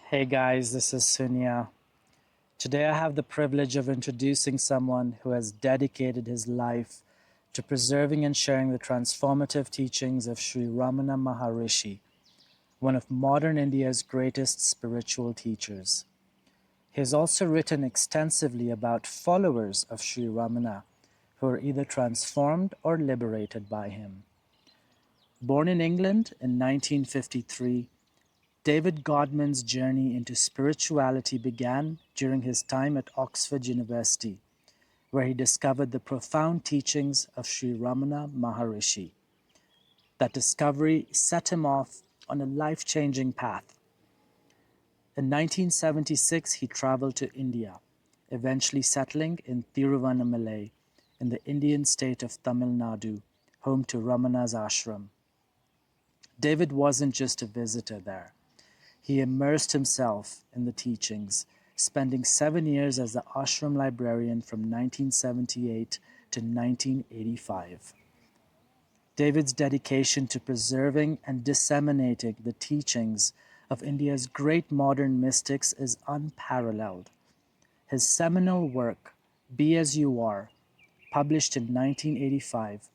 Hey guys, this is Sunya. Today I have the privilege of introducing someone who has dedicated his life to preserving and sharing the transformative teachings of Sri Ramana Maharishi, one of modern India's greatest spiritual teachers. He has also written extensively about followers of Sri Ramana who were either transformed or liberated by him. Born in England in 1953, David Godman's journey into spirituality began during his time at Oxford University, where he discovered the profound teachings of Sri Ramana Maharishi. That discovery set him off on a life-changing path. In 1976, he traveled to India, eventually settling in Tiruvannamalai in the Indian state of Tamil Nadu, home to Ramana's ashram. David wasn't just a visitor there. He immersed himself in the teachings, spending 7 years as the ashram librarian from 1978 to 1985. David's dedication to preserving and disseminating the teachings of India's great modern mystics is unparalleled. His seminal work, Be As You Are, published in 1985,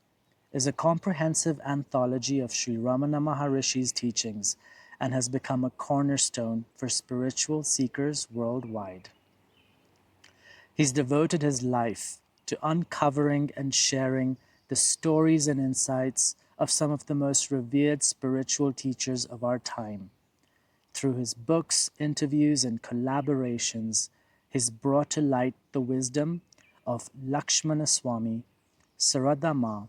is a comprehensive anthology of Sri Ramana Maharishi's teachings and has become a cornerstone for spiritual seekers worldwide. He's devoted his life to uncovering and sharing the stories and insights of some of the most revered spiritual teachers of our time. Through his books, interviews, and collaborations, he's brought to light the wisdom of Lakshmana Swamy, Sarada Ma,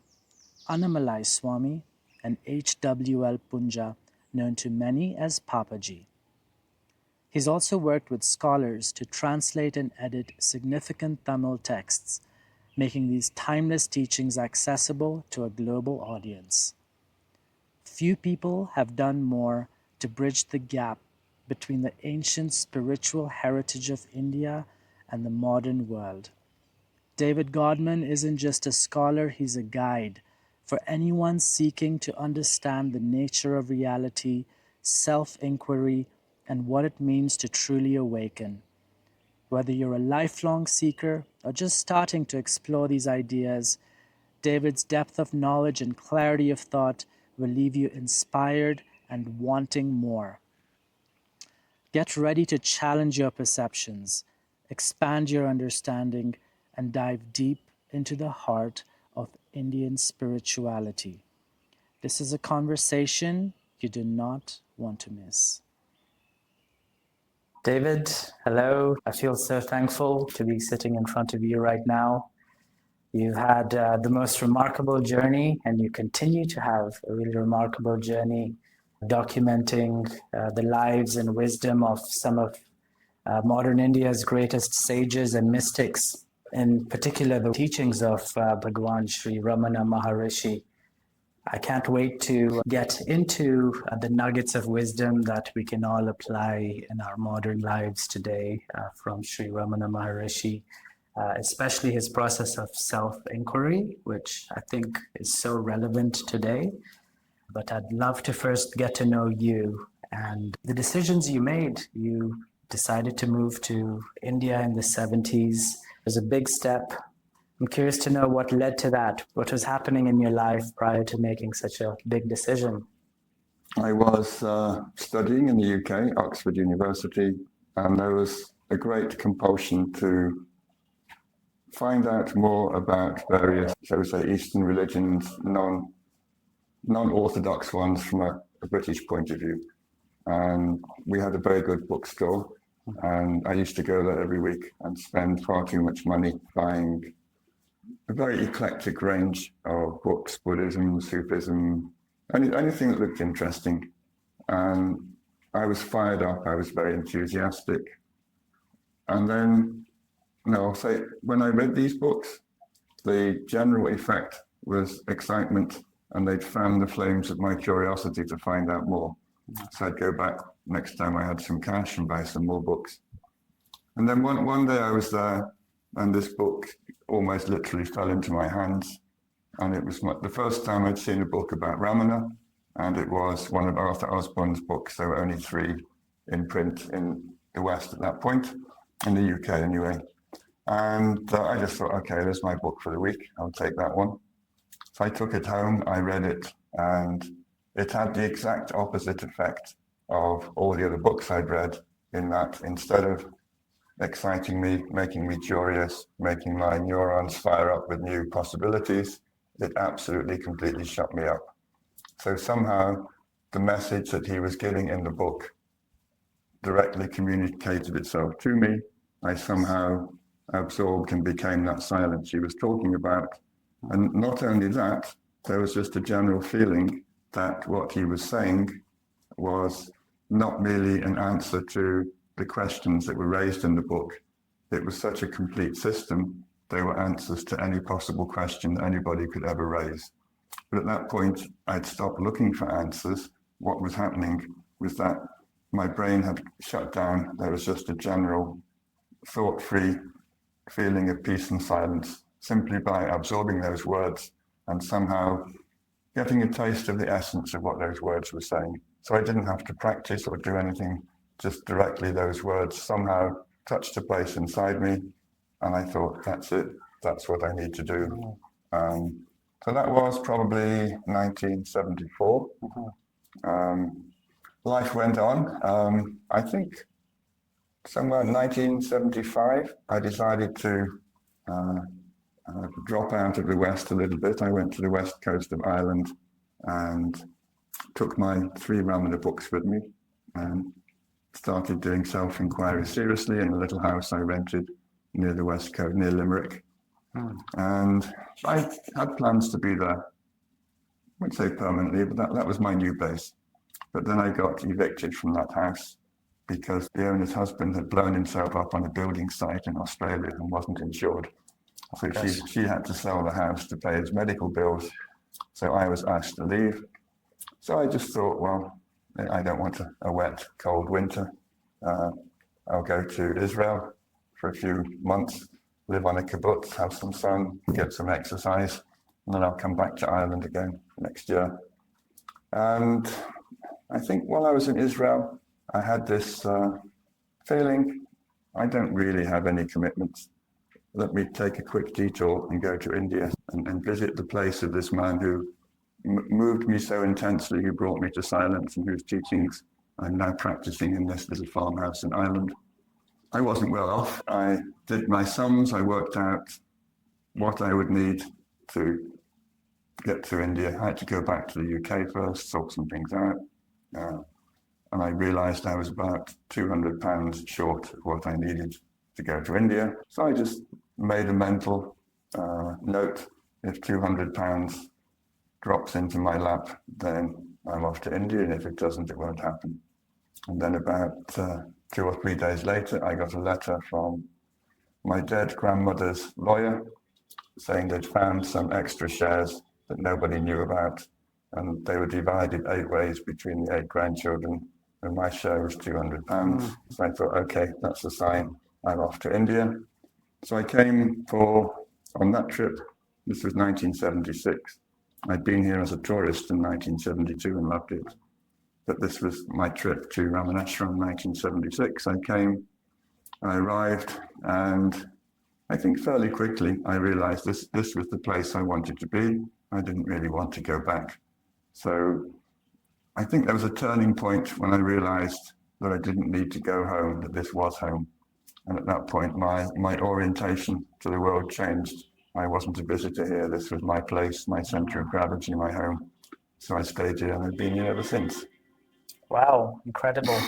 Annamalai Swamy, and H.W.L. Punja, known to many as Papaji. He's also worked with scholars to translate and edit significant Tamil texts, making these timeless teachings accessible to a global audience. Few people have done more to bridge the gap between the ancient spiritual heritage of India and the modern world. David Godman isn't just a scholar, he's a guide for anyone seeking to understand the nature of reality, self-inquiry, and what it means to truly awaken. Whether you're a lifelong seeker or just starting to explore these ideas, David's depth of knowledge and clarity of thought will leave you inspired and wanting more. Get ready to challenge your perceptions, expand your understanding, and dive deep into the heart of Indian spirituality. This is a conversation you do not want to miss. David, hello. I feel so thankful to be sitting in front of you right now. You've had the most remarkable journey, and you continue to have a really remarkable journey documenting the lives and wisdom of some of modern India's greatest sages and mystics, in particular the teachings of Bhagwan Sri Ramana Maharishi. I can't wait to get into the nuggets of wisdom that we can all apply in our modern lives today from Sri Ramana Maharishi, especially his process of self-inquiry, which I think is so relevant today. But I'd love to first get to know you and the decisions you made. You decided to move to India in the 70s. It was a big step. I'm curious to know what led to that. What was happening in your life prior to making such a big decision? I was studying in the UK, Oxford University, and there was a great compulsion to find out more about various, shall we say, Eastern religions, non-orthodox ones from a British point of view. And we had a very good bookstore, and I used to go there every week and spend far too much money buying a very eclectic range of books, Buddhism, Sufism, anything that looked interesting. And I was fired up, I was very enthusiastic. And then, I'll say, when I read these books, the general effect was excitement, and they'd fan the flames of my curiosity to find out more. So I'd go back next time I had some cash and buy some more books. And then one day I was there, and this book almost literally fell into my hands. And it was the first time I'd seen a book about Ramana, and it was one of Arthur Osborne's books. There were only 3 in print in the West at that point, in the UK anyway. And I just thought, okay, there's my book for the week. I'll take that one. So I took it home, I read it, and it had the exact opposite effect of all the other books I'd read, in that instead of exciting me, making me curious, making my neurons fire up with new possibilities, it absolutely, completely shut me up. So somehow the message that he was giving in the book directly communicated itself to me. I somehow absorbed and became that silence he was talking about. And not only that, there was just a general feeling that what he was saying was not merely an answer to the questions that were raised in the book. It was such a complete system. They were answers to any possible question that anybody could ever raise. But at that point, I'd stopped looking for answers. What was happening was that my brain had shut down. There was just a general thought-free feeling of peace and silence, simply by absorbing those words and somehow getting a taste of the essence of what those words were saying. So I didn't have to practice or do anything, just directly those words somehow touched a place inside me. And I thought, that's it, that's what I need to do. So that was probably 1974. Life went on. I think somewhere in 1975, I decided to drop out of the West a little bit. I went to the west coast of Ireland and took my 3 Ramana books with me and started doing self-inquiry seriously in a little house I rented near the west coast, near Limerick. And I had plans to be there, I wouldn't say permanently, but that was my new base. But then I got evicted from that house because the owner's husband had blown himself up on a building site in Australia and wasn't insured. So she had to sell the house to pay his medical bills. So I was asked to leave. So I just thought, well, I don't want a wet, cold winter. I'll go to Israel for a few months, live on a kibbutz, have some sun, get some exercise, and then I'll come back to Ireland again next year. And I think while I was in Israel, I had this feeling, I don't really have any commitments. Let me take a quick detour and go to India and visit the place of this man who moved me so intensely, who brought me to silence and whose teachings I'm now practicing in this little farmhouse in Ireland. I wasn't well off. I did my sums. I worked out what I would need to get to India. I had to go back to the UK first, sort some things out. And I realized I was about £200 short of what I needed to go to India. So I just made a mental note. If £200 drops into my lap, then I'm off to India, and if it doesn't, it won't happen. And then about 2 or 3 days later, I got a letter from my dead grandmother's lawyer saying they'd found some extra shares that nobody knew about, and they were divided 8 ways between the 8 grandchildren, and my share was £200. So I thought, okay, that's a sign I'm off to India. So I came on that trip. This was 1976. I'd been here as a tourist in 1972 and loved it. But this was my trip to Ramanashram in 1976. I came, I arrived, and I think fairly quickly I realized this was the place I wanted to be. I didn't really want to go back. So I think there was a turning point when I realized that I didn't need to go home, that this was home. And at that point, my orientation to the world changed. I wasn't a visitor here. This was my place, my center of gravity, my home. So I stayed here and I've been here ever since. Wow, incredible.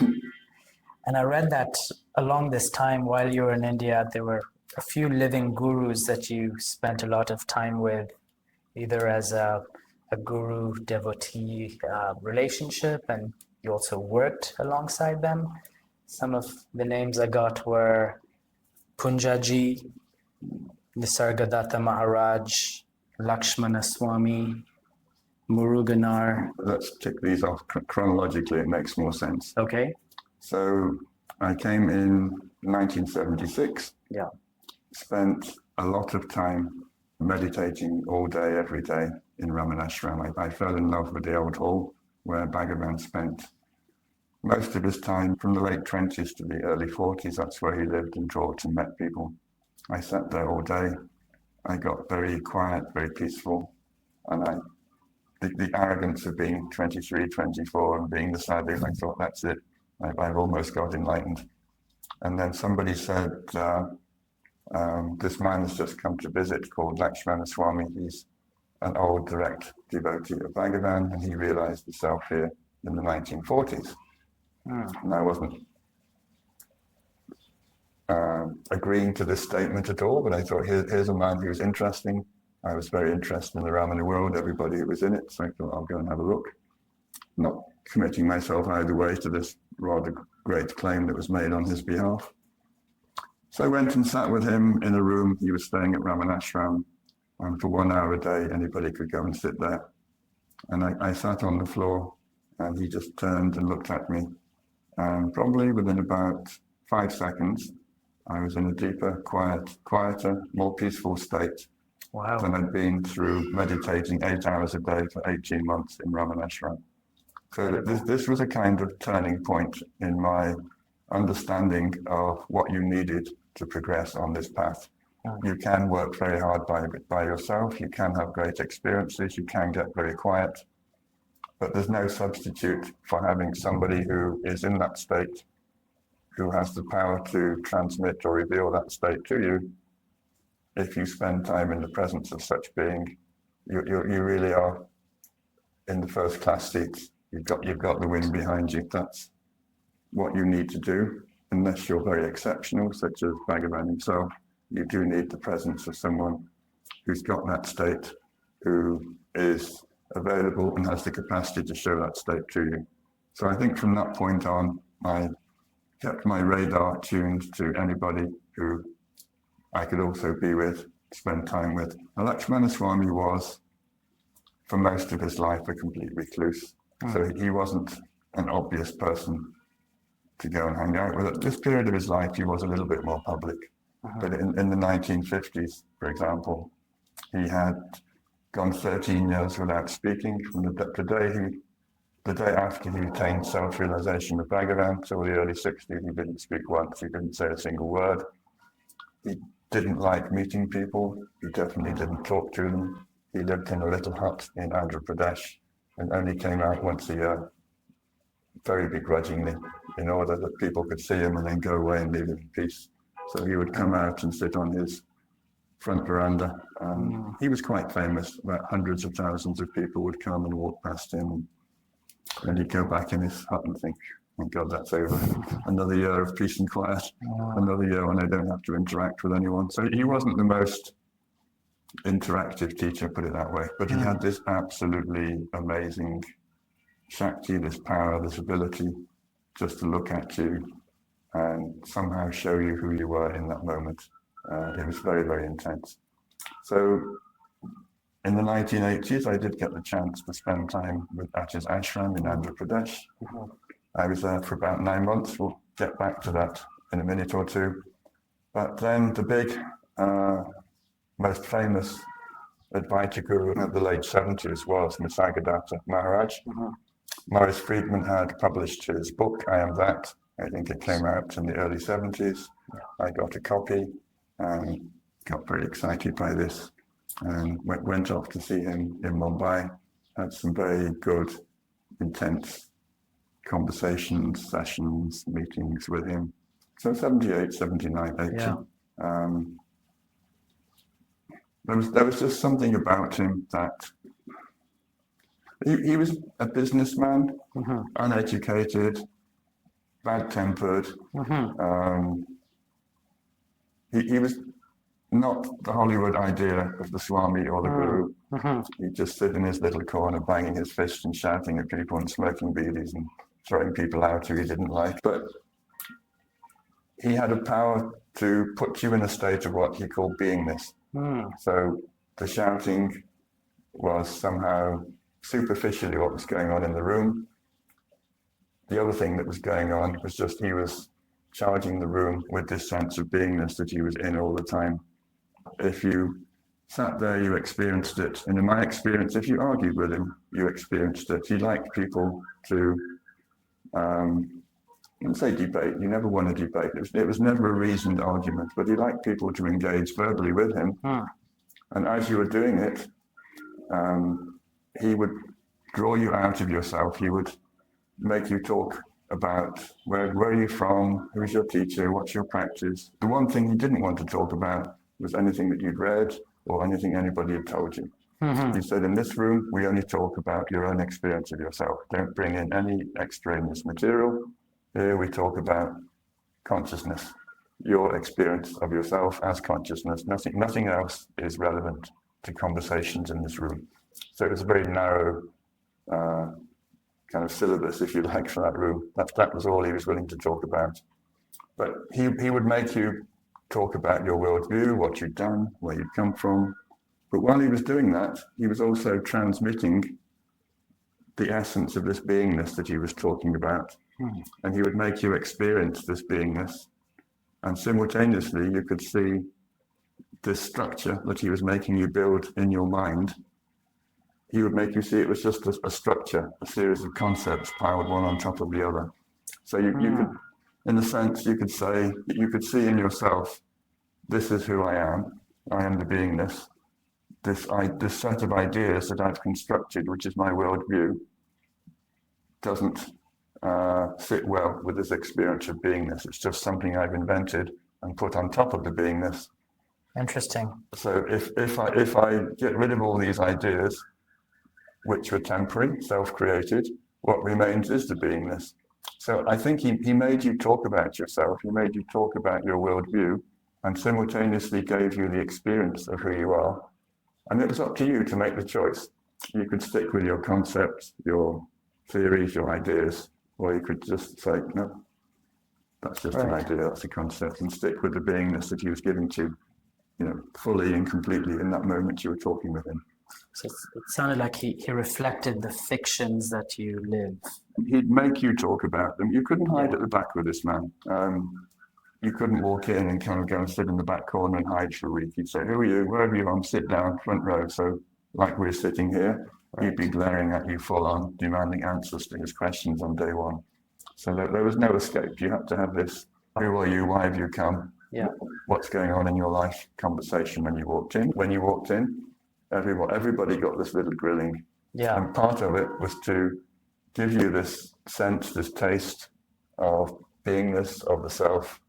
And I read that along this time while you were in India, there were a few living gurus that you spent a lot of time with, either as a guru-devotee relationship, and you also worked alongside them. Some of the names I got were Punjaji, Nisargadatta Maharaj, Lakshmana Swamy, Muruganar. Let's tick these off chronologically, it makes more sense. Okay. So I came in 1976. Yeah. Spent a lot of time meditating all day, every day in Ramanashram. I fell in love with the old hall where Bhagavan spent most of his time, from the late 20s to the early 40s, that's where he lived and taught and met people. I sat there all day. I got very quiet, very peaceful, and the arrogance of being 23, 24 and being the sadhu, I thought, that's it. I've almost got enlightened. And then somebody said, this man has just come to visit called Lakshmana Swamy. He's an old direct devotee of Bhagavan, and he realized himself here in the 1940s. And I wasn't agreeing to this statement at all, but I thought, here's a man who was interesting. I was very interested in the Ramana world, everybody who was in it, so I thought I'll go and have a look. Not committing myself either way to this rather great claim that was made on his behalf. So I went and sat with him in a room. He was staying at Ramana Ashram, and for 1 hour a day, anybody could go and sit there. And I sat on the floor, and he just turned and looked at me. And probably within about 5 seconds, I was in a deeper, quieter, more peaceful state than I'd been through meditating 8 hours a day for 18 months in Ramana Ashram. So this was a kind of turning point in my understanding of what you needed to progress on this path. You can work very hard by yourself, you can have great experiences, you can get very quiet, but there's no substitute for having somebody who is in that state, who has the power to transmit or reveal that state to you. If you spend time in the presence of such being, you really are in the first class seats. You've got the wind behind you. That's what you need to do, unless you're very exceptional, such as Bhagavan himself. You do need the presence of someone who's got that state, who is available and has the capacity to show that state to you. So I think from that point on, I kept my radar tuned to anybody who I could also be with, spend time with. Now, Lakshmana Swamy was, for most of his life, a complete recluse. So he wasn't an obvious person to go and hang out with. At this period of his life, he was a little bit more public. But in the 1950s, for example, he had gone 13 years without speaking. From the day after he attained self-realization with Bhagavan till the early 60s, he didn't speak once, he didn't say a single word. He didn't like meeting people, he definitely didn't talk to them. He lived in a little hut in Andhra Pradesh and only came out once a year, very begrudgingly, in order that people could see him and then go away and leave him in peace. So he would come out and sit on his front veranda. He was quite famous. About hundreds of thousands of people would come and walk past him. And he'd go back in his hut and think, thank God that's over. Another year of peace and quiet. Another year when I don't have to interact with anyone. So he wasn't the most interactive teacher, put it that way. But he had this absolutely amazing Shakti, this power, this ability just to look at you and somehow show you who you were in that moment. It was very, very intense. So in the 1980s, I did get the chance to spend time at his ashram in Andhra Pradesh. I was there for about 9 months. We'll get back to that in a minute or two. But then the big, most famous Advaita guru of the late 70s was Nisargadatta Maharaj. Maurice Friedman had published his book, I Am That. I think it came out in the early 70s. I got a copy and got very excited by this and went off to see him in Mumbai. Had some very good, intense conversations, sessions, meetings with him. So 78, 79, 80. Yeah. There was just something about him that he was a businessman, uneducated, bad-tempered. He was not the Hollywood idea of the Swami or the Guru. He'd just sit in his little corner, banging his fist and shouting at people and smoking beedies and throwing people out who he didn't like. But he had a power to put you in a state of what he called beingness. So the shouting was somehow superficially what was going on in the room. The other thing that was going on was just he was charging the room with this sense of beingness that he was in all the time. If you sat there, you experienced it. And in my experience, if you argued with him, you experienced it. He liked people to I wouldn't say debate. You never won a debate. It was never a reasoned argument, but he liked people to engage verbally with him. And as you were doing it, he would draw you out of yourself. He would make you talk about where are you from, who's your teacher, what's your practice. The one thing he didn't want to talk about was anything that you'd read or anything anybody had told you. He said, in this room, we only talk about your own experience of yourself. Don't bring in any extraneous material. Here we talk about consciousness, your experience of yourself as consciousness. Nothing else is relevant to conversations in this room. So it was a very narrow kind of syllabus, if you like, for that room. That was all he was willing to talk about. But he would make you talk about your worldview, what you'd done, where you'd come from. But while he was doing that, he was also transmitting the essence of this beingness that he was talking about. And he would make you experience this beingness. And simultaneously, you could see this structure that he was making you build in your mind. He would make you see it was just a structure, a series of concepts piled one on top of the other. So you could, in a sense, you could say, you could see in yourself, this is who I am the beingness. This set of ideas that I've constructed, which is my worldview, doesn't fit well with this experience of beingness. It's just something I've invented and put on top of the beingness. Interesting. So if I get rid of all these ideas, which were temporary, self-created, what remains is the beingness. So I think he made you talk about yourself, he made you talk about your worldview, and simultaneously gave you the experience of who you are. And it was up to you to make the choice. You could stick with your concepts, your theories, your ideas, or you could just say, no, that's just an idea, that's a concept, and stick with the beingness that he was giving to you, fully and completely in that moment you were talking with him. So it sounded like he reflected the fictions that you live. He'd make you talk about them. You couldn't hide at the back with this man. You couldn't walk in and kind of go and sit in the back corner and hide for a week. He'd say, who are you? Wherever you're on, sit down, front row. So like we're sitting here, he'd be glaring at you full on, demanding answers to his questions on day one. So there was no escape. You had to have this, who are you? Why have you come? Yeah. What's going on in your life conversation when you walked in. When you walked in, everybody got this little grilling. Yeah. And part of it was to give you this sense, this taste of beingness of the self,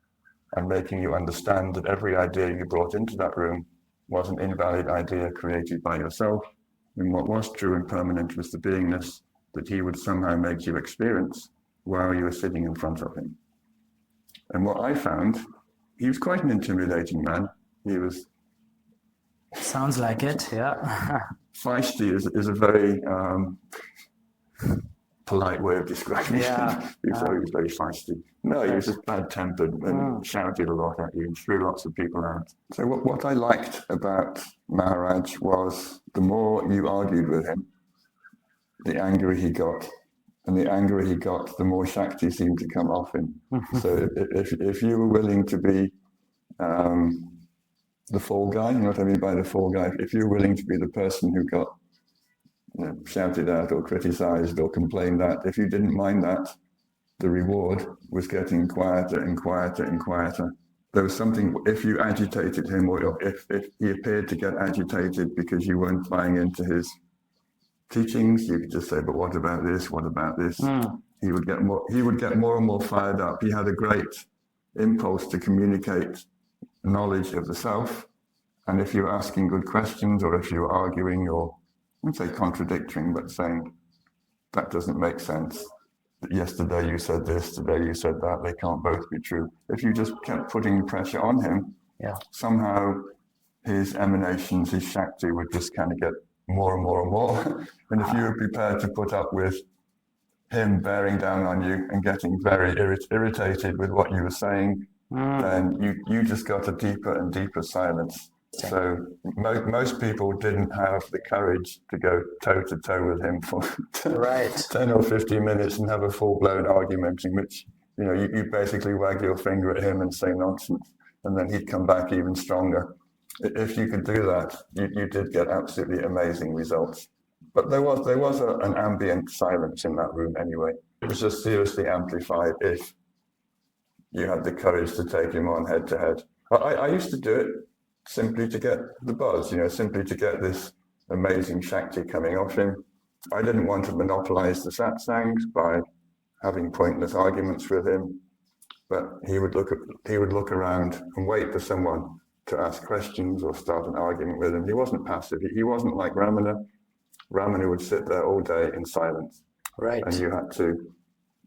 and making you understand that every idea you brought into that room was an invalid idea created by yourself. And what was true and permanent was the beingness that he would somehow make you experience while you were sitting in front of him. And what I found, he was quite an intimidating man. He was... Sounds like it, yeah. Feisty is a very polite way of describing it. He was very feisty. No, he was just bad-tempered and shouted a lot at you and threw lots of people out. So what I liked about Maharaj was the more you argued with him, the angrier he got. And the angrier he got, the more Shakti seemed to come off him. So if you were willing to be the fall guy, you know what I mean by the fall guy? If you were willing to be the person who got shouted at or criticized or complained at, if you didn't mind that, the reward was getting quieter and quieter and quieter. There was something, if you agitated him or if he appeared to get agitated because you weren't buying into his teachings, you could just say, but what about this? What about this? He would get more and more fired up. He had a great impulse to communicate knowledge of the self. And if you were asking good questions or if you were arguing or, I wouldn't say contradicting, but saying that doesn't make sense. Yesterday you said this, today you said that, they can't both be true. If you just kept putting pressure on him, somehow his emanations, his Shakti would just kind of get more and more and more. And if you were prepared to put up with him bearing down on you and getting very irritated with what you were saying, then you just got a deeper and deeper silence. So most people didn't have the courage to go toe to toe with him for 10 or 15 minutes and have a full-blown argument in which you basically wag your finger at him and say nonsense, and then he'd come back even stronger. If you could do that, you did get absolutely amazing results. But there was an ambient silence in that room anyway. It was just seriously amplified if you had the courage to take him on head to head. I used to do it simply to get the buzz, simply to get this amazing Shakti coming off him. I didn't want to monopolize the satsangs by having pointless arguments with him, but he would look around and wait for someone to ask questions or start an argument with him. He wasn't passive. He wasn't like Ramana. Ramana would sit there all day in silence. Right. And you had to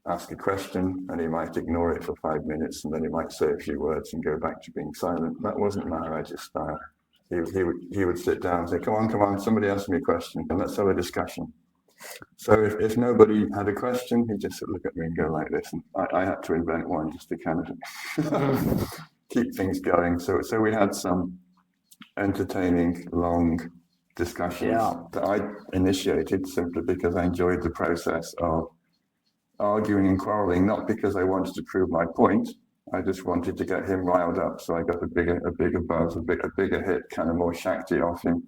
ask a question, and he might ignore it for 5 minutes, and then he might say a few words and go back to being silent. That wasn't Maharaj's style. He would sit down and say, come on, somebody ask me a question, and let's have a discussion. So if nobody had a question, he'd just look at me and go like this. And I had to invent one just to kind of keep things going. So we had some entertaining, long discussions that I initiated simply because I enjoyed the process of arguing and quarreling, not because I wanted to prove my point. I just wanted to get him riled up, so I got a bigger buzz, a bigger hit, kind of more Shakti off him.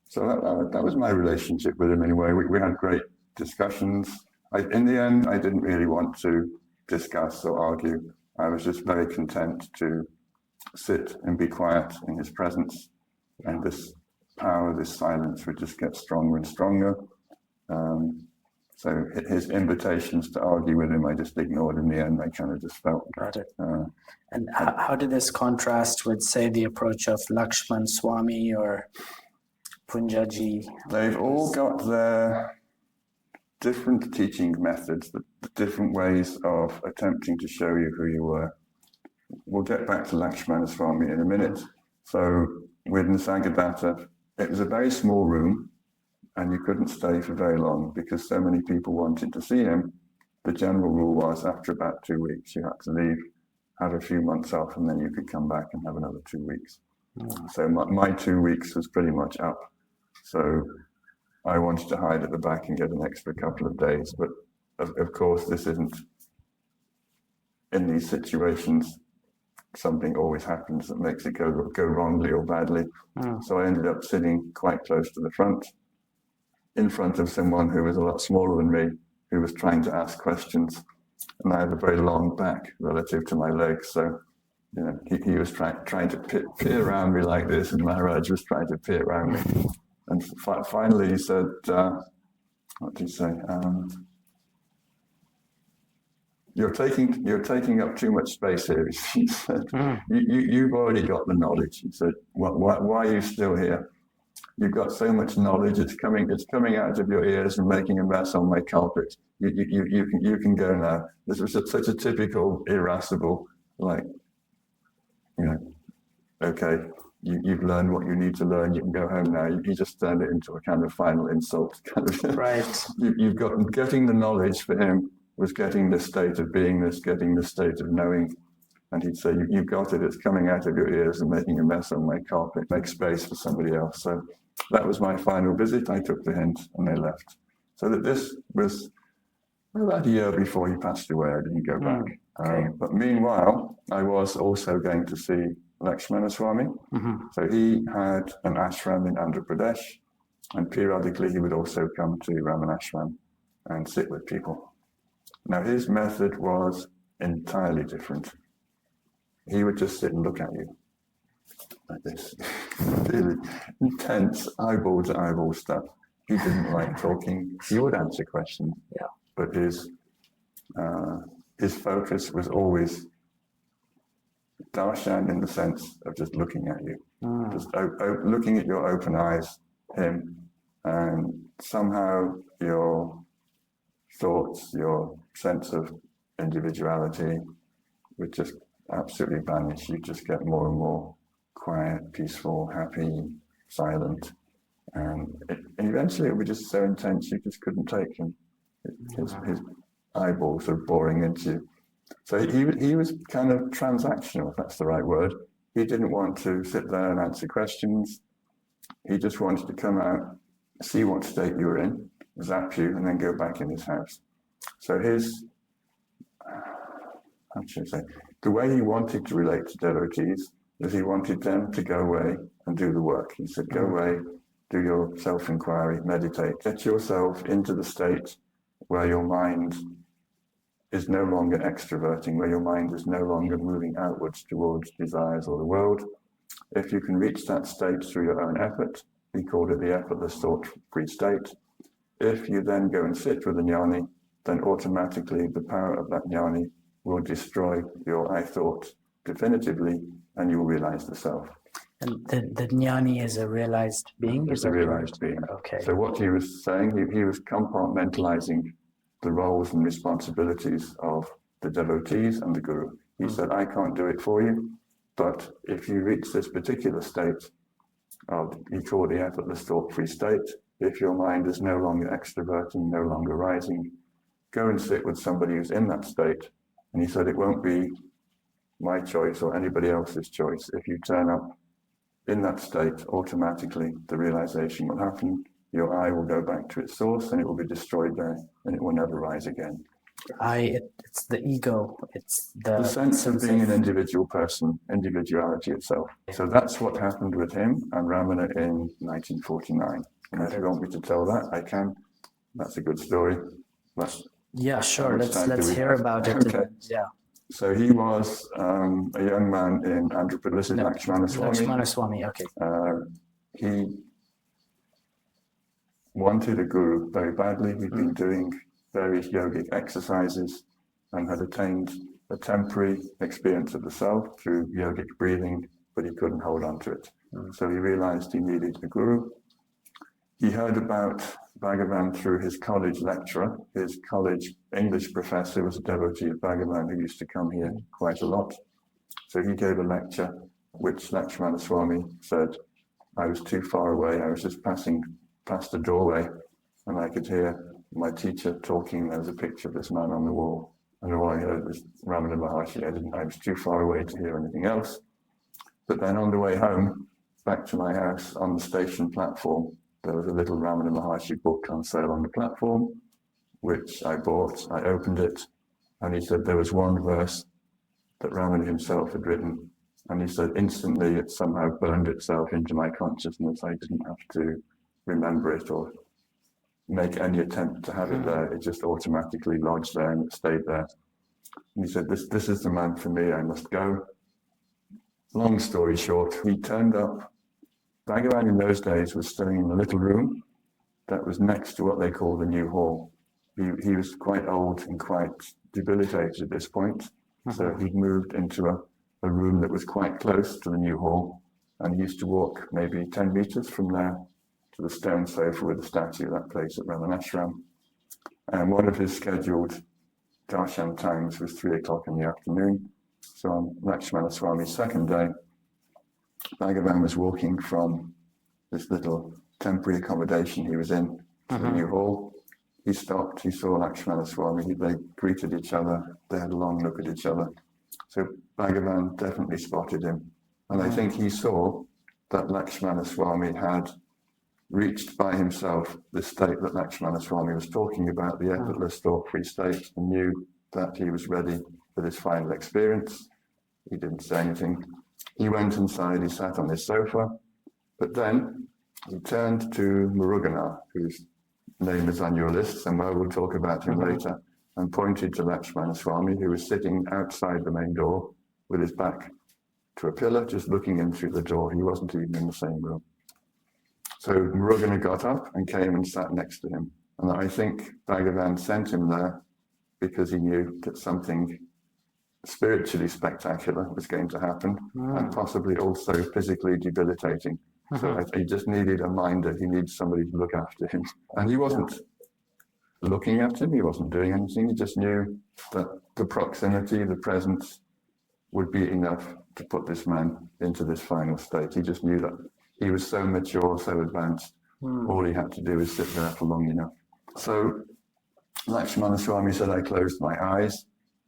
So that was my relationship with him anyway. We had great discussions. In the end, I didn't really want to discuss or argue. I was just very content to sit and be quiet in his presence, and this power, this silence would just get stronger and stronger. So his invitations to argue with him, I just ignored in the end. I kind of just felt. Got it. And how did this contrast with, say, the approach of Lakshmana Swamy or Punjaji? They've all got their different teaching methods, the different ways of attempting to show you who you were. We'll get back to Lakshmana Swamy in a minute. So with Nisargadatta, it was a very small room, and you couldn't stay for very long because so many people wanted to see him. The general rule was after about 2 weeks, you had to leave, have a few months off, and then you could come back and have another 2 weeks. So my 2 weeks was pretty much up. So I wanted to hide at the back and get an extra couple of days. But of course, this isn't, in these situations, something always happens that makes it go wrongly or badly. So I ended up sitting quite close to the front, in front of someone who was a lot smaller than me, who was trying to ask questions. And I have a very long back relative to my legs. So, he was trying to peer around me like this, and Maharaj was trying to peer around me. And finally he said, what did he say? You're taking up too much space here, he said. You've already got the knowledge. He said, why are you still here? You've got so much knowledge, it's coming out of your ears and making a mess on my carpet. You can go now. This was such a typical irascible, okay, you've learned what you need to learn, you can go home now. You just turned it into a kind of final insult. Right. You've got, getting the knowledge for him was getting the state of beingness, getting the state of knowing. And he'd say, you've got it, it's coming out of your ears and making a mess on my carpet. Make space for somebody else. So that was my final visit. I took the hint and they left. So that this was about a year before he passed away. I didn't go back. Okay. But meanwhile, I was also going to see Lakshmana Swamy. So he had an ashram in Andhra Pradesh, and periodically he would also come to Ramana Ashram and sit with people. Now his method was entirely different. He would just sit and look at you like this, really intense eyeball to eyeball stuff. He didn't like talking. He would answer questions, but his focus was always darshan, in the sense of just looking at you, just looking at your open eyes, him, and somehow your thoughts, your sense of individuality would just absolutely vanish. You just get more and more quiet, peaceful, happy, silent, and eventually it was just so intense you just couldn't take him. His eyeballs were boring into you. So he was kind of transactional, if that's the right word. He didn't want to sit there and answer questions. He just wanted to come out, see what state you were in, zap you, and then go back in his house. So his, how should I say, the way he wanted to relate to devotees is he wanted them to go away and do the work. He said, go away, do your self-inquiry, meditate, get yourself into the state where your mind is no longer extroverting, where your mind is no longer moving outwards towards desires or the world. If you can reach that state through your own effort, he called it the effortless thought-free state. If you then go and sit with a jnani, then automatically the power of that jnani will destroy your I thought definitively, and you will realize the self. And the jnani is a realized being? It's a realized being. Okay. So what he was saying, he was compartmentalizing the roles and responsibilities of the devotees and the guru. He said, I can't do it for you, but if you reach this particular state of, he called the effortless thought-free state, if your mind is no longer extroverting, no longer rising, go and sit with somebody who's in that state. And he said, it won't be my choice or anybody else's choice. If you turn up in that state, automatically the realization will happen. Your I will go back to its source and it will be destroyed there and it will never rise again. It's the ego. It's the sense of being an individual person, individuality itself. So that's what happened with him and Ramana in 1949. And if you want me to tell that, I can. That's a good story. Yeah, sure. Let's hear about it. Okay. Yeah. So he was a young man in Andhra Pradesh. This is Lakshmana Swamy. Lakshmana Swamy, okay. He wanted a guru very badly. He'd been doing various yogic exercises and had attained a temporary experience of the self through yogic breathing, but he couldn't hold on to it. So he realized he needed a guru. He heard about Bhagavan through his college lecturer. His college English professor was a devotee of Bhagavan who used to come here quite a lot. So he gave a lecture, which Lakshmana Swamy said, I was too far away. I was just passing past a doorway and I could hear my teacher talking. There was a picture of this man on the wall. And all I heard was Ramana Maharishi. I was too far away to hear anything else. But then on the way home, back to my house on the station platform, there was a little Ramana Maharishi book on sale on the platform, which I bought. I opened it, and he said there was one verse that Ramana himself had written, and he said instantly it somehow burned itself into my consciousness. I didn't have to remember it or make any attempt to have it there. It just automatically lodged there and it stayed there. And he said, this is the man for me, I must go. Long story short, he turned up. Bhagavan in those days was staying in a little room that was next to what they call the new hall. He was quite old and quite debilitated at this point. So he'd moved into a room that was quite close to the new hall. And he used to walk maybe 10 meters from there to the stone sofa with the statue of that place at Ramanashram. And one of his scheduled darshan times was 3 o'clock in the afternoon. So on Lakshmana Swamy's second day, Bhagavan was walking from this little temporary accommodation he was in to the new hall. He stopped, he saw Lakshmana Swamy, they greeted each other, they had a long look at each other. So Bhagavan definitely spotted him. And I think he saw that Lakshmana Swamy had reached by himself the state that Lakshmana Swamy was talking about, the effortless thought-free state, and knew that he was ready for this final experience. He didn't say anything. He went inside, he sat on his sofa, but then he turned to Muruganar, whose name is on your list somewhere, we'll talk about him later, and pointed to Lakshmana Swamy, who was sitting outside the main door with his back to a pillar, just looking in through the door. He wasn't even in the same room. So Muruganar got up and came and sat next to him. And I think Bhagavan sent him there because he knew that something spiritually spectacular was going to happen, and possibly also physically debilitating. So he just needed a minder. He needed somebody to look after him. And he wasn't looking at him. He wasn't doing anything. He just knew that the proximity, the presence would be enough to put this man into this final state. He just knew that he was so mature, so advanced. All he had to do was sit there for long enough. So Lakshmana Swamy said, I closed my eyes.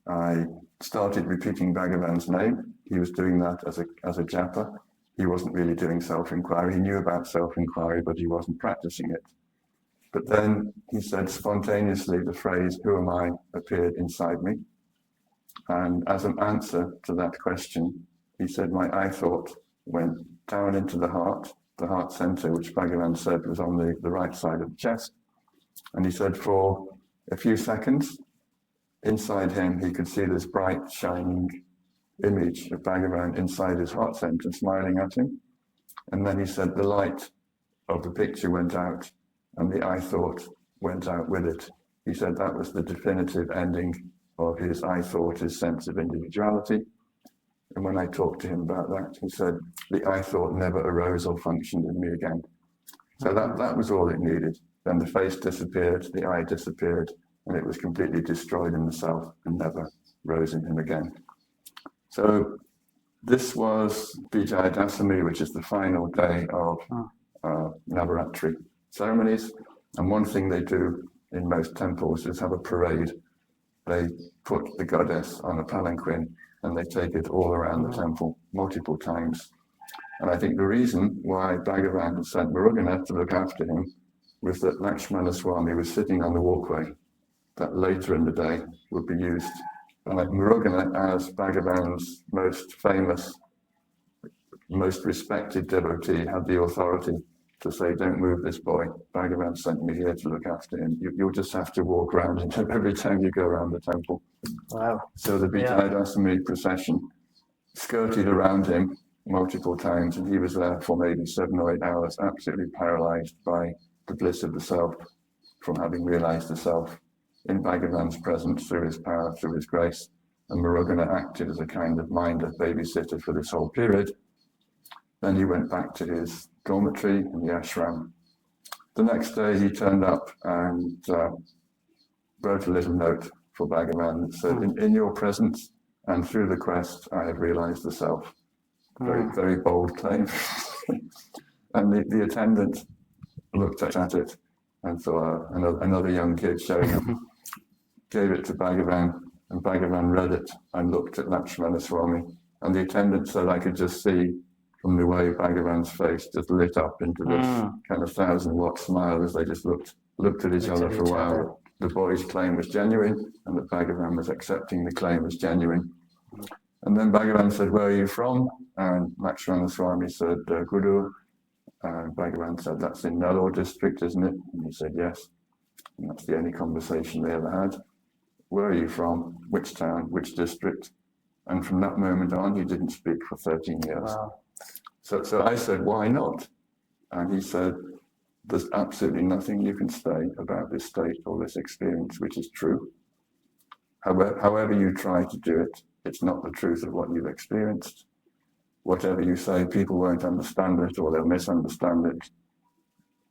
I started repeating Bhagavan's name. He was doing that as a japa. He wasn't really doing self-inquiry. He knew about self-inquiry, but he wasn't practicing it. But then he said spontaneously the phrase, who am I, appeared inside me. And as an answer to that question, he said, my I thought went down into the heart center, which Bhagavan said was on the right side of the chest. And he said, for a few seconds, inside him, he could see this bright, shining image of Bhagavan inside his heart center, smiling at him. And then he said the light of the picture went out, and the I thought went out with it. He said that was the definitive ending of his I thought, his sense of individuality. And when I talked to him about that, he said, the I thought never arose or functioned in me again. So that was all it needed. Then the face disappeared, the I disappeared, and it was completely destroyed in the self and never rose in him again. So this was Vijaya Dasami, which is the final day of Navaratri ceremonies. And one thing they do in most temples is have a parade. They put the goddess on a palanquin and they take it all around the temple multiple times. And I think the reason why Bhagavan had sent Muruganar to look after him was that Lakshmana Swamy was sitting on the walkway that later in the day would be used. And like Muruganar, as Bhagavan's most famous, most respected devotee, had the authority to say, don't move this boy. Bhagavan sent me here to look after him. You'll just have to walk around him every time you go around the temple. Wow. So the Vijayadasami procession skirted around him multiple times, and he was there for maybe 7 or 8 hours, absolutely paralyzed by the bliss of the self, from having realized the self in Bhagavan's presence through his power, through his grace. And Muruganar acted as a kind of minder, babysitter for this whole period. Then he went back to his dormitory in the ashram. The next day he turned up and wrote a little note for Bhagavan that said, in your presence and through the quest, I have realized the self. Very, very bold claim. And the attendant looked at it and saw another young kid showing up, gave it to Bhagavan, and Bhagavan read it and looked at Lakshmana Swamy. And the attendant said, I could just see from the way Bhagavan's face just lit up into this kind of 1,000-watt smile as they just looked at each other for a while. The boy's claim was genuine, and that Bhagavan was accepting the claim as genuine. And then Bhagavan said, where are you from? And Lakshmana Swamy said, Guru. And Bhagavan said, that's in Nellore district, isn't it? And he said, yes. And that's the only conversation they ever had. Where are you from? Which town? Which district? And from that moment on, he didn't speak for 13 years. Wow. So I said, why not? And he said, there's absolutely nothing you can say about this state or this experience which is true. However you try to do it, it's not the truth of what you've experienced. Whatever you say, people won't understand it or they'll misunderstand it.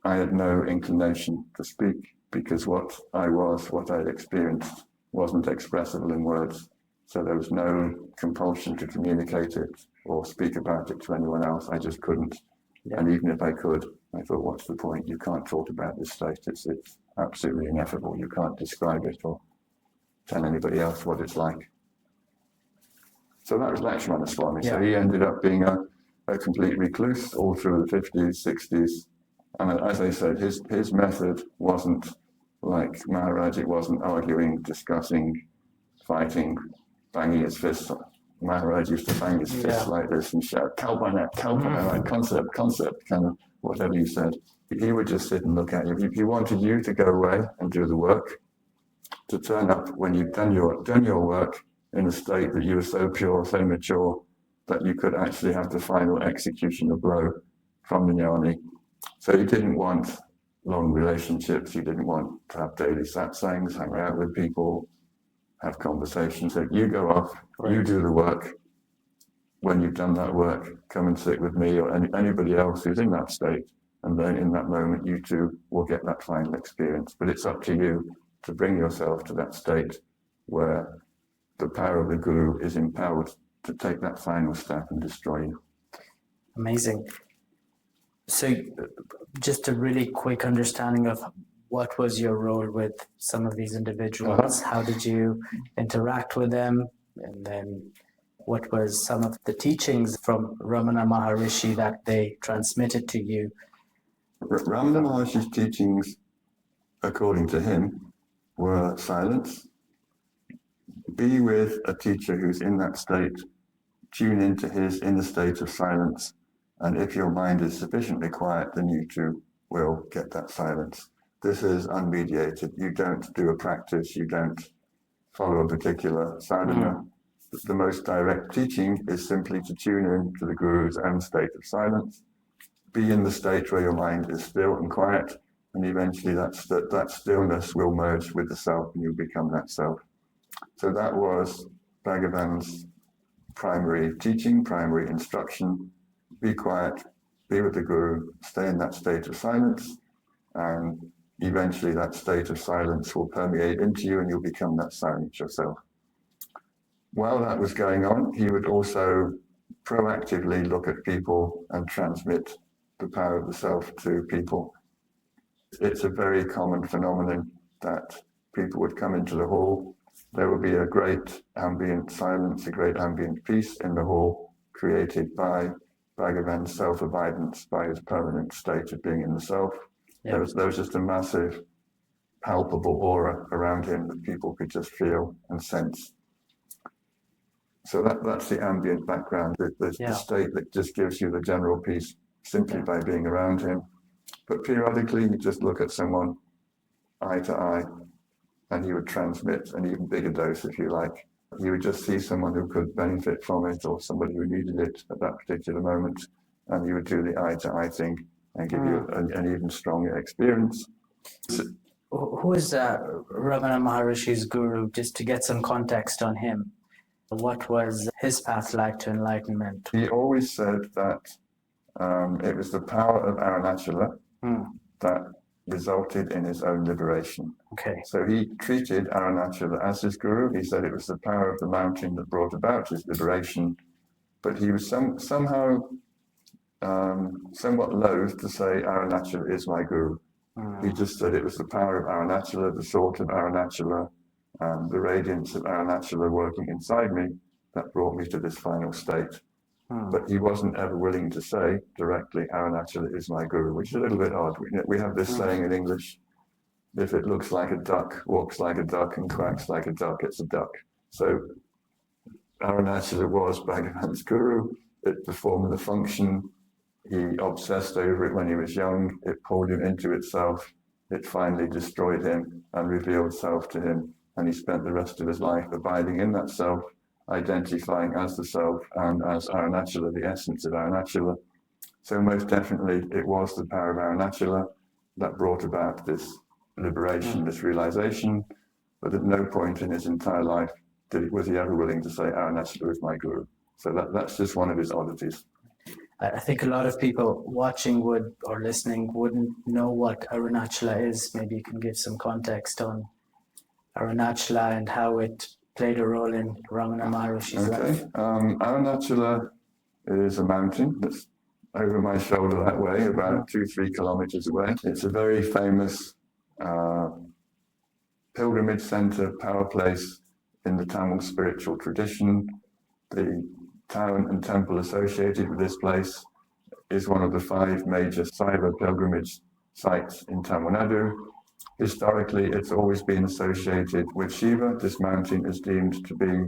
I had no inclination to speak because what I had experienced, wasn't expressible in words. So there was no compulsion to communicate it or speak about it to anyone else. I just couldn't. Yeah. And even if I could, I thought, what's the point? You can't talk about this state. It's absolutely ineffable. You can't describe it or tell anybody else what it's like. So that was Lakshmana Swamy. Yeah. So he ended up being a complete recluse all through the 50s, 60s. And as I said, his method wasn't like Maharaj. It wasn't arguing, discussing, fighting, banging his fists. Maharaj used to bang his fists like this and shout, Kalpana, like concept, kind of whatever you said. He would just sit and look at you. He wanted you to go away and do the work, to turn up when you've done your work in a state that you were so pure, so mature, that you could actually have the final execution of blow from the jnani. So he didn't want long relationships. He didn't want to have daily satsangs, hang out with people, have conversations. So you go off, you do the work. When you've done that work, come and sit with me or anybody else who's in that state. And then in that moment, you too will get that final experience. But it's up to you to bring yourself to that state where the power of the Guru is empowered to take that final step and destroy you. Amazing. So just a really quick understanding of what was your role with some of these individuals? How did you interact with them? And then what was some of the teachings from Ramana Maharishi that they transmitted to you? Ramana Maharishi's teachings, according to him, were silence. Be with a teacher who's in that state, tune into his inner state of silence, and if your mind is sufficiently quiet, then you too will get that silence. This is unmediated. You don't do a practice, you don't follow a particular sadhana. The most direct teaching is simply to tune in to the Guru's own state of silence, be in the state where your mind is still and quiet, and eventually that stillness will merge with the self and you'll become that self. So that was Bhagavan's primary teaching, primary instruction. Be quiet, be with the Guru, stay in that state of silence, and eventually that state of silence will permeate into you and you'll become that silence yourself. While that was going on, he would also proactively look at people and transmit the power of the self to people. It's a very common phenomenon that people would come into the hall. There would be a great ambient silence, a great ambient peace in the hall, created by Bhagavan's self-abidance, by his permanent state of being in the self. Yeah. There was just a massive, palpable aura around him that people could just feel and sense. So that's the ambient background, the state that just gives you the general peace simply by being around him. But periodically, you just look at someone eye to eye, and he would transmit an even bigger dose, if you like. You would just see someone who could benefit from it, or somebody who needed it at that particular moment, and you would do the eye to eye thing and give you an even stronger experience. Who is Ramana Maharishi's guru, just to get some context on him? What was his path like to enlightenment? He always said that it was the power of Arunachala that resulted in his own liberation. Okay. So he treated Arunachala as his guru. He said it was the power of the mountain that brought about his liberation, but he was somehow somewhat loath to say Arunachala is my guru. He just said it was the power of Arunachala, the thought of Arunachala, the radiance of Arunachala working inside me that brought me to this final state. But he wasn't ever willing to say directly, Arunachala is my guru, which is a little bit odd. We have this saying in English, if it looks like a duck, walks like a duck, and quacks like a duck, it's a duck. So Arunachala was Bhagavan's guru. It performed the function. He obsessed over it when he was young. It pulled him into itself. It finally destroyed him and revealed self to him. And he spent the rest of his life abiding in that self, identifying as the self and as Arunachala, the essence of Arunachala. So most definitely it was the power of Arunachala that brought about this liberation, this realization, but at no point in his entire life was he ever willing to say Arunachala is my guru. So that's just one of his oddities. I think a lot of people watching or listening wouldn't know what Arunachala is. Maybe you can give some context on Arunachala and how it played a role in Ramana Maharishi's life. Arunachala is a mountain that's over my shoulder that way, about 2-3 kilometers away. It's a very famous pilgrimage center, power place in the Tamil spiritual tradition. The town and temple associated with this place is one of the 5 major Saiva pilgrimage sites in Tamil Nadu. Historically, it's always been associated with Shiva. This mountain is deemed to be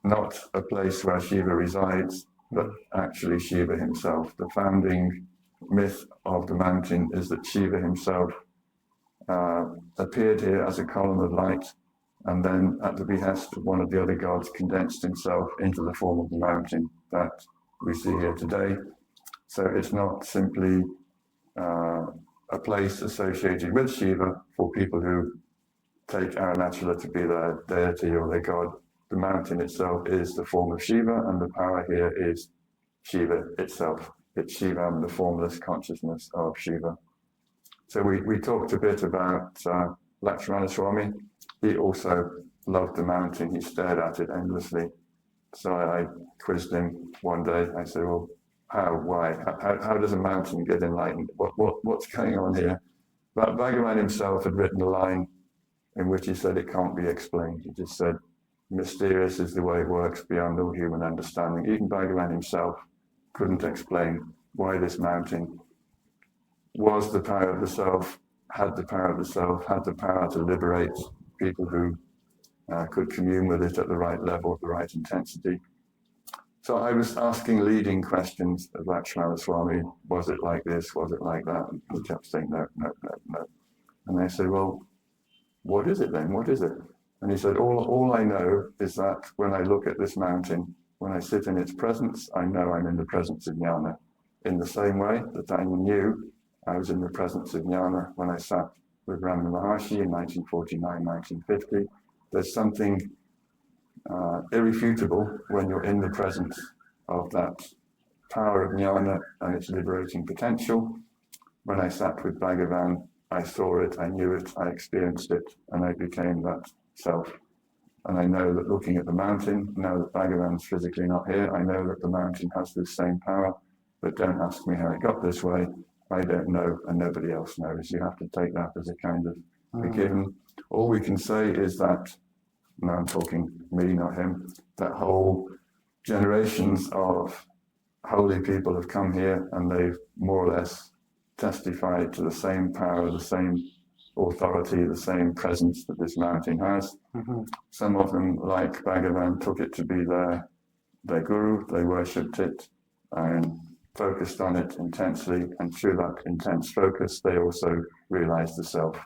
not a place where Shiva resides, but actually Shiva himself. The founding myth of the mountain is that Shiva himself appeared here as a column of light, and then at the behest of one of the other gods condensed himself into the form of the mountain that we see here today. So it's not simply a place associated with Shiva for people who take Arunachala to be their deity or their god. The mountain itself is the form of Shiva, and the power here is Shiva itself. It's Shiva, the formless consciousness of Shiva. So we talked a bit about Lakshmana Swamy. He also loved the mountain. He stared at it endlessly. So I quizzed him one day. I said, well, how, why? How does a mountain get enlightened? What's going on here? But Bhagavan himself had written a line in which he said it can't be explained. He just said, mysterious is the way it works beyond all human understanding. Even Bhagavan himself couldn't explain why this mountain was the power of the self, had the power of the self, had the power to liberate people who could commune with it at the right level, the right intensity. So I was asking leading questions of Lakshmana Swamy. Was it like this? Was it like that? And he kept saying, no. And they said, well, what is it then? What is it? And he said, all I know is that when I look at this mountain, when I sit in its presence, I know I'm in the presence of jnana. In the same way that I knew I was in the presence of jnana when I sat with Ramana Maharishi in 1949, 1950. There's something irrefutable when you're in the presence of that power of jnana and its liberating potential. When I sat with Bhagavan, I saw it, I knew it, I experienced it, and I became that self. And I know that looking at the mountain, now that Bhagavan's physically not here, I know that the mountain has this same power, but don't ask me how it got this way. I don't know, and nobody else knows. You have to take that as a kind of a given. All we can say is that, now I'm talking me, not him, that whole generations of holy people have come here and they've more or less testified to the same power, the same authority, the same presence that this mountain has. Some of them, like Bhagavan, took it to be their guru. They worshipped it and focused on it intensely, and through that intense focus they also realized the self.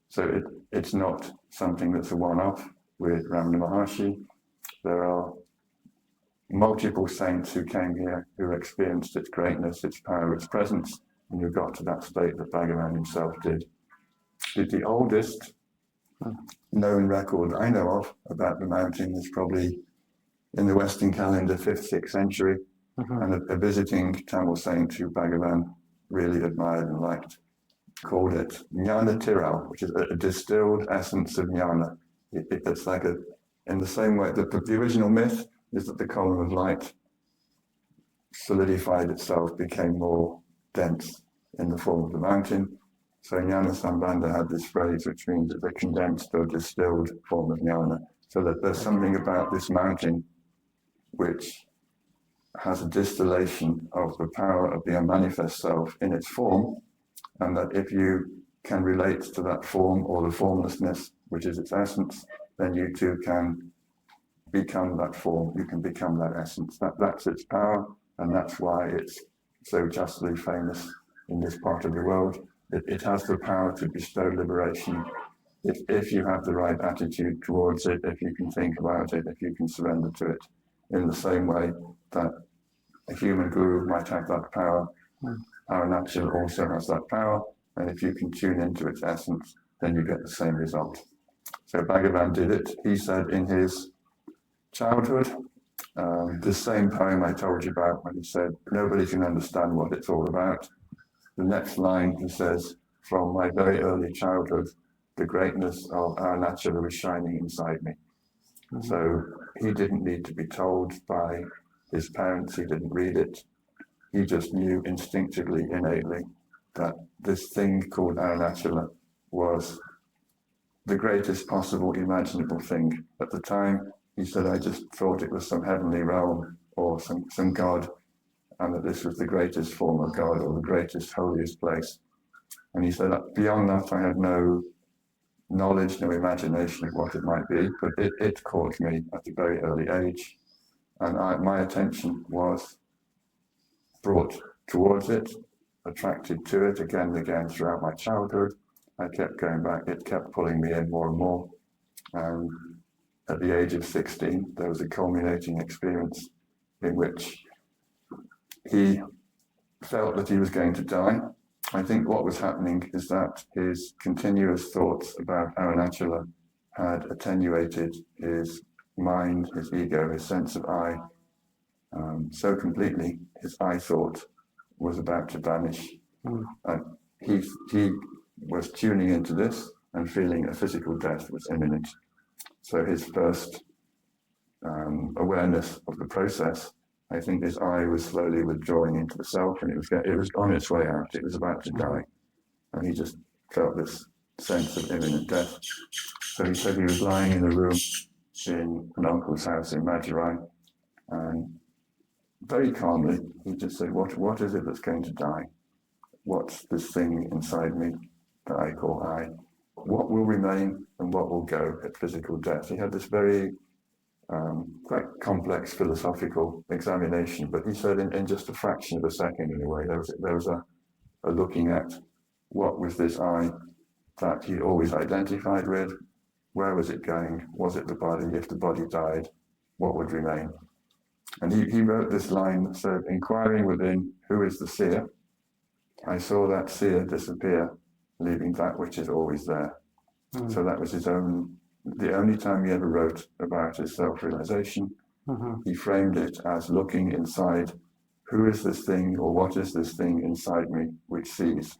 So it's not something that's a one-off with Ramana Maharishi. There are multiple saints who came here who experienced its greatness, its power, its presence, and who got to that state that Bhagavan himself did. The oldest known record I know of about the mountain is probably in the Western calendar, 5th, 6th century, and a visiting Tamil saint who Bhagavan really admired and liked called it Jnana Tiral, which is a distilled essence of jnana. It's like in the same way, the original myth is that the column of light solidified itself, became more dense in the form of the mountain. So Jnana Sambandha had this phrase which means it's a condensed or distilled form of jnana. So that there's something about this mountain which has a distillation of the power of the unmanifest self in its form, and that if you can relate to that form or the formlessness, which is its essence, then you too can become that form, you can become that essence. That's its power, and that's why it's so justly famous in this part of the world. It has the power to bestow liberation if you have the right attitude towards it, if you can think about it, if you can surrender to it. In the same way that a human guru might have that power, Arunachala also has that power, and if you can tune into its essence, then you get the same result. So Bhagavan did it. He said in his childhood, the same poem I told you about when he said, nobody can understand what it's all about. The next line he says, from my very early childhood, the greatness of Arunachala was shining inside me. So he didn't need to be told by his parents, he didn't read it. He just knew instinctively, innately, that this thing called Arunachala was the greatest possible imaginable thing. At the time, he said, I just thought it was some heavenly realm or some god, and that this was the greatest form of God or the greatest, holiest place. And he said, beyond that, I had no knowledge, no imagination of what it might be, but it caught me at a very early age. And my attention was brought towards it, attracted to it again and again throughout my childhood. I kept going back, it kept pulling me in more and more. And at the age of 16, there was a culminating experience in which he felt that he was going to die. I think what was happening is that his continuous thoughts about Arunachala had attenuated his mind, his ego, his sense of I, so completely, his I thought was about to vanish. He was tuning into this and feeling a physical death was imminent. So his first awareness of the process, I think his I was slowly withdrawing into the self, and it was on its way out. It was about to die, and he just felt this sense of imminent death. So he said he was lying in a room in an uncle's house in Madurai, and very calmly he just said, "What is it that's going to die? What's this thing inside me that I call I? What will remain and what will go at physical death?" He had this very quite complex philosophical examination, but he said in just a fraction of a second, in a way, there was a looking at what was this I that he always identified with. Where was it going? Was it the body? If the body died, what would remain? And he wrote this line that said, inquiring within, who is the seer? I saw that seer disappear, leaving that which is always there. So that was the only time he ever wrote about his self-realization. He framed it as looking inside, who is this thing, or what is this thing inside me which sees?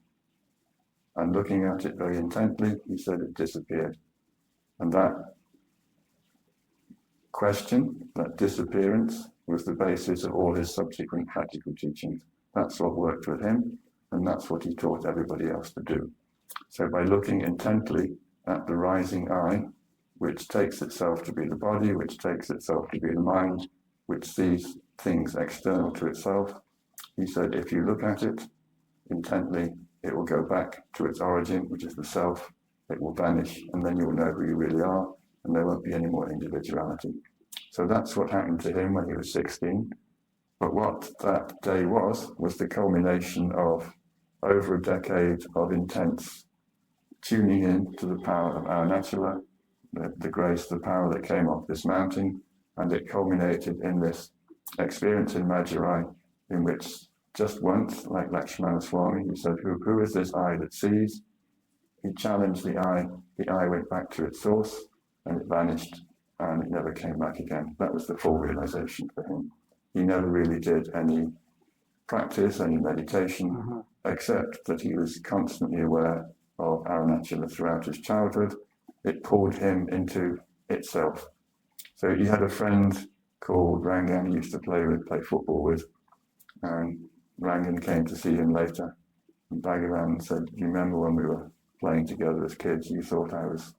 And looking at it very intently, he said it disappeared. And that question, that disappearance, was the basis of all his subsequent practical teachings. That's what worked with him, and that's what he taught everybody else to do. So by looking intently at the rising I, which takes itself to be the body, which takes itself to be the mind, which sees things external to itself, he said, if you look at it intently, it will go back to its origin, which is the self. It will vanish, and then you'll know who you really are, and there won't be any more individuality. So that's what happened to him when he was 16. But what that day was the culmination of over a decade of intense tuning in to the power of Arunachala, the grace, the power that came off this mountain, and it culminated in this experience in Madurai, in which just once, like Lakshmana Swamy, he said, who is this I that sees? He challenged the I went back to its source, and it vanished, and it never came back again. That was the full realization for him. He never really did any practice, any meditation, except that he was constantly aware of Arunachala throughout his childhood. It pulled him into itself. So he had a friend called Rangan he used to play football with, and Rangan came to see him later. And Bhagavan said, do you remember when we were playing together as kids, you thought I was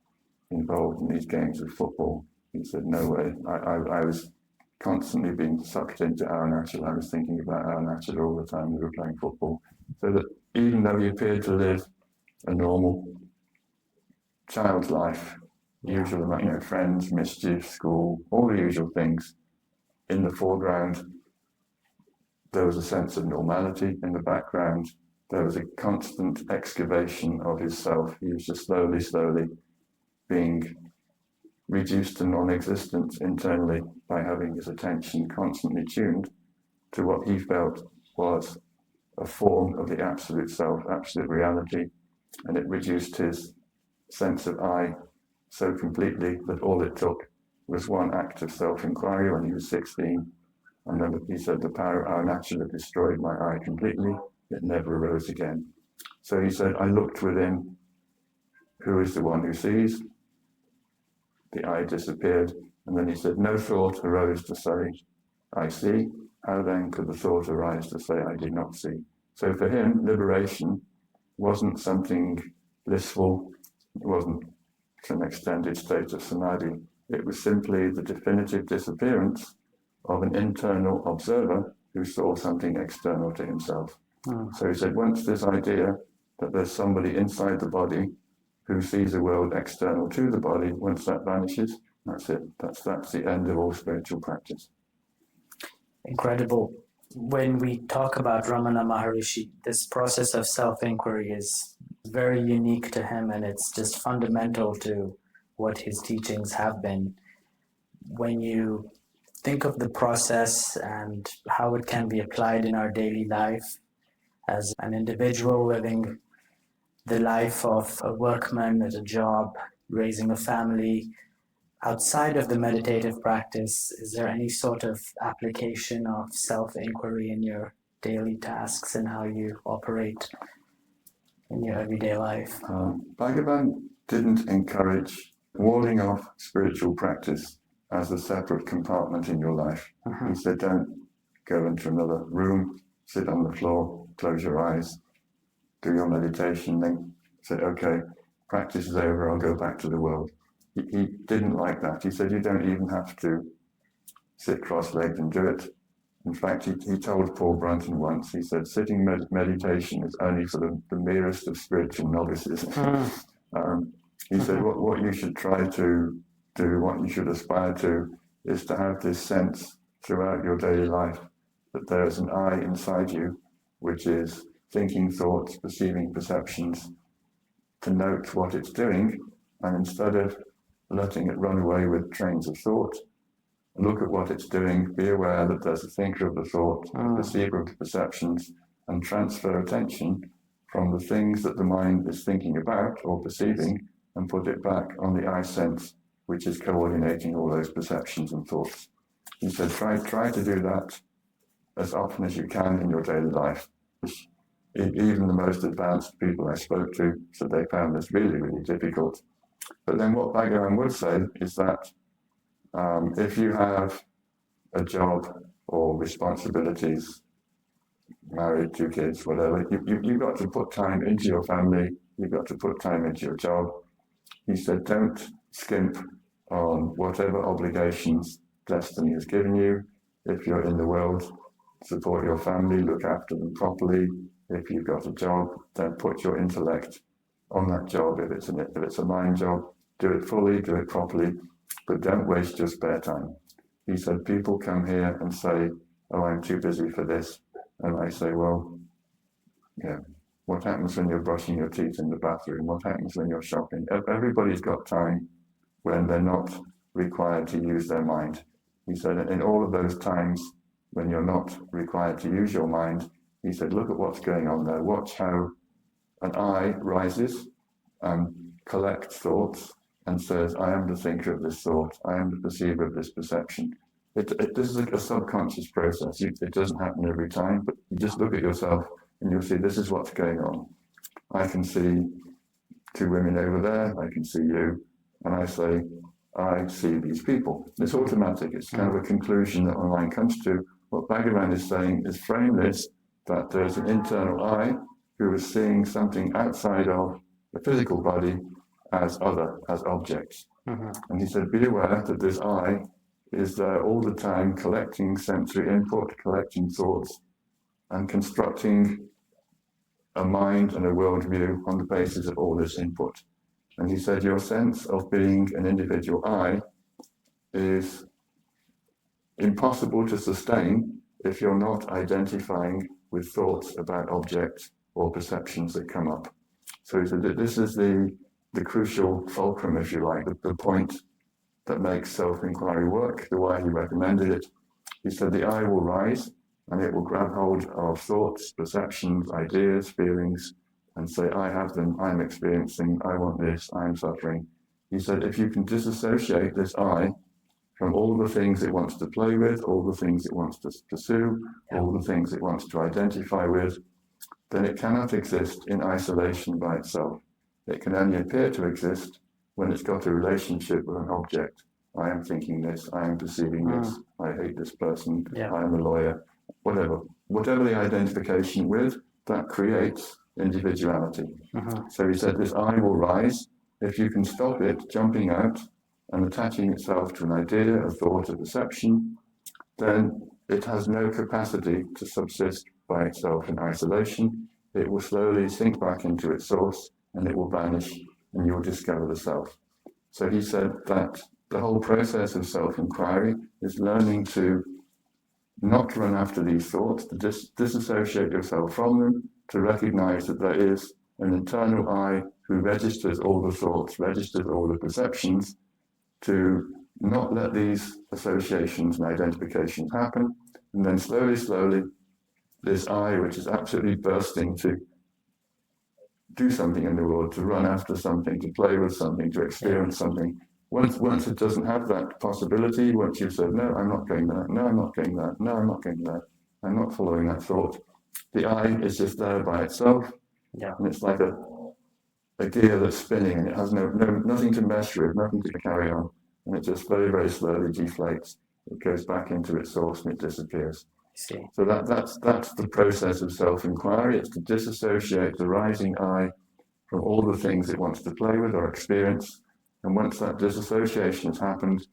involved in these games of football? He said, no way. I was constantly being sucked into Arunachala. I was thinking about Arunachala all the time we were playing football. So that even though he appeared to live a normal child's life, usual amount, friends, mischief, school, all the usual things, in the foreground, there was a sense of normality. In the background, there was a constant excavation of his self. He was just slowly being reduced to non-existence internally by having his attention constantly tuned to what he felt was a form of the absolute self, absolute reality, and it reduced his sense of I so completely that all it took was one act of self-inquiry when he was 16. And then he said, the power of Arunachala destroyed my I completely. It never arose again. So he said, I looked within, who is the one who sees? The I disappeared. And then he said, no thought arose to say, I see. How then could the thought arise to say, I did not see? So for him, liberation wasn't something blissful. It wasn't some extended state of samadhi. It was simply the definitive disappearance of an internal observer who saw something external to himself. So he said, once this idea that there's somebody inside the body who sees a world external to the body, once that vanishes, that's it. That's the end of all spiritual practice. Incredible. When we talk about Ramana Maharishi, this process of self-inquiry is very unique to him, and it's just fundamental to what his teachings have been. When you think of the process and how it can be applied in our daily life as an individual living the life of a workman at a job, raising a family, outside of the meditative practice, is there any sort of application of self-inquiry in your daily tasks and how you operate in your everyday life? Bhagavan didn't encourage walling off spiritual practice as a separate compartment in your life. He said, don't go into another room, sit on the floor, close your eyes, do your meditation, then say, okay, practice is over, I'll go back to the world. He didn't like that. He said, you don't even have to sit cross-legged and do it. In fact, he told Paul Brunton once, he said, sitting meditation is only for the merest of spiritual novices. He said, what you should try to do, what you should aspire to, is to have this sense throughout your daily life that there is an I inside you, which is thinking thoughts, perceiving perceptions, to note what it's doing, and instead of letting it run away with trains of thought, look at what it's doing, be aware that there's a thinker of the thought, a perceiver of the perceptions, and transfer attention from the things that the mind is thinking about or perceiving and put it back on the I sense, which is coordinating all those perceptions and thoughts. He said, try to do that as often as you can in your daily life. Even the most advanced people I spoke to said they found this really, really difficult. But then what Bhagavan would say is that if you have a job or responsibilities, married, 2 kids, whatever, you've got to put time into your family, you've got to put time into your job. He said, don't skimp on whatever obligations destiny has given you. If you're in the world, support your family, look after them properly. If you've got a job, then put your intellect on that job. If it's a mind job, do it fully, do it properly, but don't waste your spare time. He said, people come here and say, oh, I'm too busy for this. And I say, well, yeah, what happens when you're brushing your teeth in the bathroom? What happens when you're shopping? Everybody's got time when they're not required to use their mind. He said, in all of those times when you're not required to use your mind, he said, look at what's going on there. Watch how an I rises and collects thoughts and says, I am the thinker of this thought. I am the perceiver of this perception. This is a subconscious process. It doesn't happen every time, but you just look at yourself and you'll see this is what's going on. I can see 2 women over there. I can see you. And I say, I see these people. It's automatic. It's kind of a conclusion that my mind comes to. What Bhagavan is saying is frame this, that there's an internal I who is seeing something outside of the physical body as other, as objects. And he said, be aware that this I is there all the time collecting sensory input, collecting thoughts, and constructing a mind and a worldview on the basis of all this input. And he said, your sense of being an individual I is impossible to sustain if you're not identifying with thoughts about objects or perceptions that come up. So he said that this is the crucial fulcrum, if you like, the point that makes self-inquiry work, the way he recommended it. He said the I will rise and it will grab hold of thoughts, perceptions, ideas, feelings, and say, I have them, I'm experiencing, I want this, I'm suffering. He said, if you can disassociate this I from all the things it wants to play with, all the things it wants to pursue, all the things it wants to identify with, then it cannot exist in isolation by itself. It can only appear to exist when it's got a relationship with an object. I am thinking this, I am perceiving this, I hate this person, I am a lawyer, whatever. Whatever the identification with, that creates individuality. So he said this I will rise. If you can stop it jumping out and attaching itself to an idea, a thought, a perception, then it has no capacity to subsist by itself in isolation. It will slowly sink back into its source and it will vanish and you will discover the self. So he said that the whole process of self-inquiry is learning to not run after these thoughts, to disassociate yourself from them, to recognize that there is an internal I who registers all the thoughts, registers all the perceptions, to not let these associations and identifications happen, and then slowly, this I, which is absolutely bursting to do something in the world, to run after something, to play with something, to experience something. Once it doesn't have that possibility, once you've said, no, I'm not going there, no, I'm not going there, no, I'm not going there, I'm not following that thought, the I is just there by itself, and it's like a gear that's spinning, and it has nothing to measure it, nothing to carry on, and it just very, very slowly deflates. It goes back into its source and it disappears. So that's the process of self-inquiry. It's to disassociate the rising I from all the things it wants to play with or experience. And once that disassociation has happened,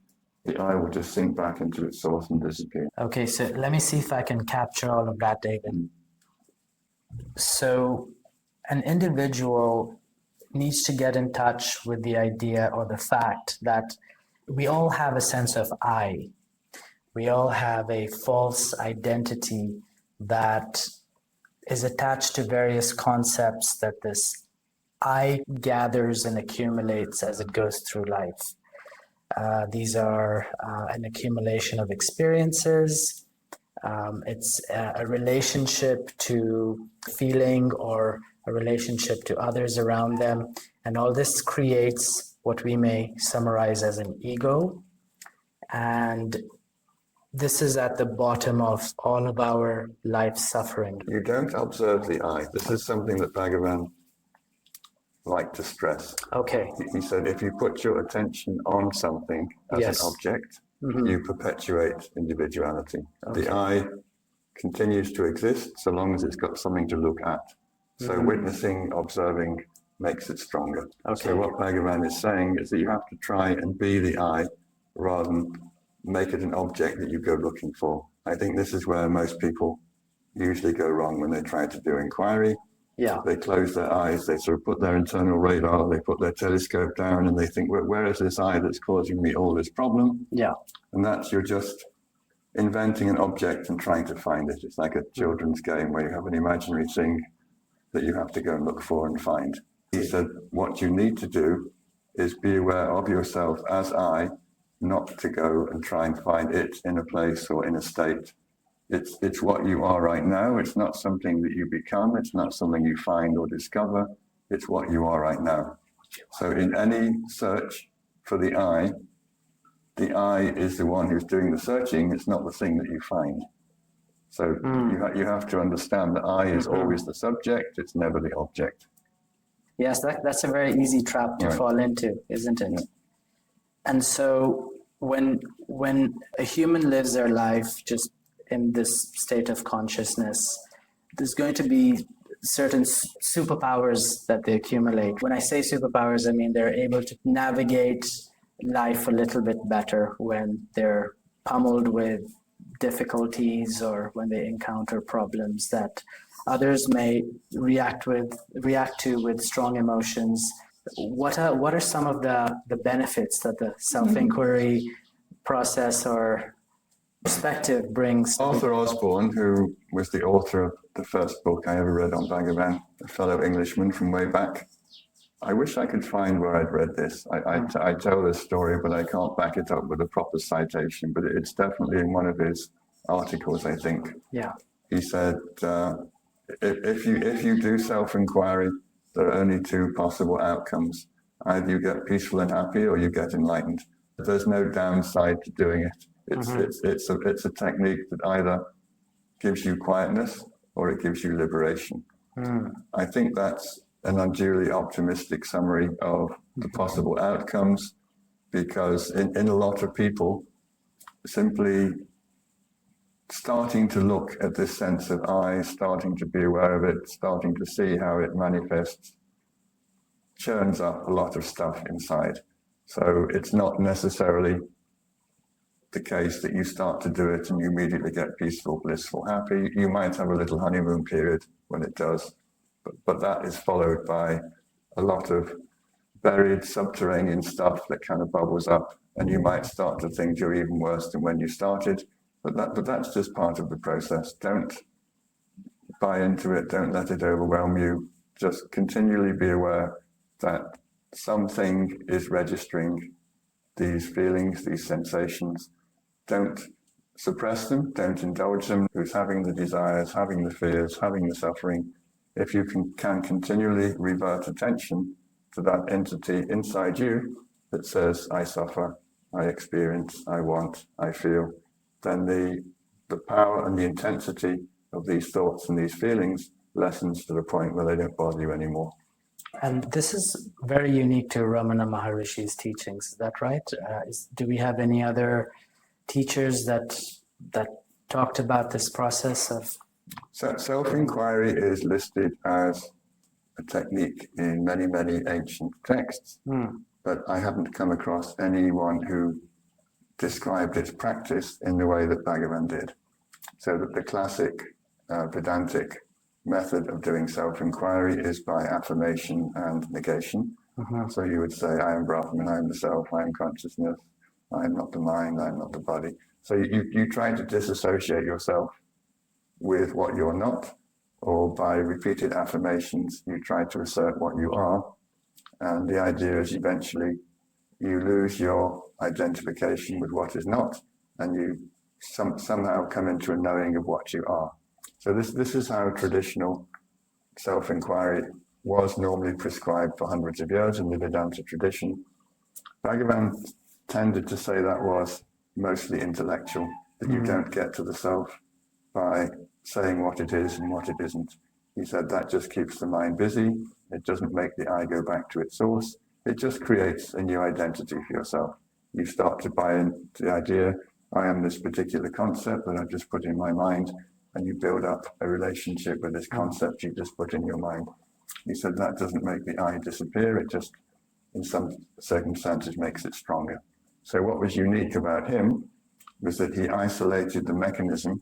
the I will just sink back into its source and disappear. Okay, so let me see if I can capture all of that, David. So an individual needs to get in touch with the idea or the fact that we all have a sense of I. We all have a false identity that is attached to various concepts that this I gathers and accumulates as it goes through life. These are an accumulation of experiences. It's a relationship to feeling or a relationship to others around them. And all this creates what we may summarize as an ego. And this is at the bottom of all of our life suffering. You don't observe the I. This is something that Bhagavan liked to stress. Okay. He said, if you put your attention on something as Yes. an object, Mhm. you perpetuate individuality. Okay. The I continues to exist so long as it's got something to look at. So witnessing, observing makes it stronger. Okay. So what Bhagavan is saying is that you have to try and be the I rather than make it an object that you go looking for. I think this is where most people usually go wrong when they try to do inquiry. Yeah. They close their eyes, they sort of put their internal radar, they put their telescope down and they think, where is this I that's causing me all this problem? Yeah. And that's, you're just inventing an object and trying to find it. It's like a children's game where you have an imaginary thing that you have to go and look for and find. He said, what you need to do is be aware of yourself as I, not to go and try and find it in a place or in a state. It's what you are right now. It's not something that you become. It's not something you find or discover. It's what you are right now. So in any search for the I is the one who's doing the searching. It's not the thing that you find. So you have to understand that I is always the subject. It's never the object. Yes, that's a very easy trap to fall into, isn't it? Yeah. And so when a human lives their life just in this state of consciousness, there's going to be certain superpowers that they accumulate. When I say superpowers, I mean they're able to navigate life a little bit better when they're pummeled with difficulties or when they encounter problems that others may react to with strong emotions. What are some of the benefits that the self-inquiry process or perspective brings? Arthur Osborne, who was the author of the first book I ever read on Bhagavan, a fellow Englishman from way back. I wish I could find where I'd read this. I tell this story, but I can't back it up with a proper citation, but it's definitely in one of his articles, I think. Yeah. He said, if you do self-inquiry, there are only two possible outcomes. Either you get peaceful and happy or you get enlightened. There's no downside to doing it. It's a technique that either gives you quietness or it gives you liberation. I think that's an unduly optimistic summary of the possible outcomes, because in a lot of people, simply starting to look at this sense of I, starting to be aware of it, starting to see how it manifests, churns up a lot of stuff inside. So it's not necessarily the case that you start to do it and you immediately get peaceful, blissful, happy. You might have a little honeymoon period when it does, but that is followed by a lot of buried subterranean stuff that kind of bubbles up, and you might start to think you're even worse than when you started. But that's just part of the process. Don't buy into it. Don't let it overwhelm you. Just continually be aware that something is registering these feelings, these sensations. Don't suppress them. Don't indulge them. Who's having the desires, having the fears, having the suffering. If you can continually revert attention to that entity inside you that says, I suffer, I experience, I want, I feel, then the power and the intensity of these thoughts and these feelings lessens to the point where they don't bother you anymore. And this is very unique to Ramana Maharishi's teachings. Is that right? Do we have any other teachers that talked about this process of? So self-inquiry is listed as a technique in many, many ancient texts, but I haven't come across anyone who described its practice in the way that Bhagavan did. So that the classic Vedantic method of doing self-inquiry is by affirmation and negation. So you would say, I am Brahman, I am the self, I am consciousness, I am not the mind, I am not the body. So you try to disassociate yourself with what you're not, or by repeated affirmations, you try to assert what you are. And the idea is eventually you lose your identification with what is not, and you somehow come into a knowing of what you are. So this is how traditional self-inquiry was normally prescribed for hundreds of years in the Vedanta tradition. Bhagavan tended to say that was mostly intellectual, that you don't get to the self by saying what it is and what it isn't. He said that just keeps the mind busy. It doesn't make the I go back to its source. It just creates a new identity for yourself. You start to buy into the idea, I am this particular concept that I've just put in my mind, and you build up a relationship with this concept you just put in your mind. He said that doesn't make the I disappear, it just, in some circumstances, makes it stronger. So what was unique about him was that he isolated the mechanism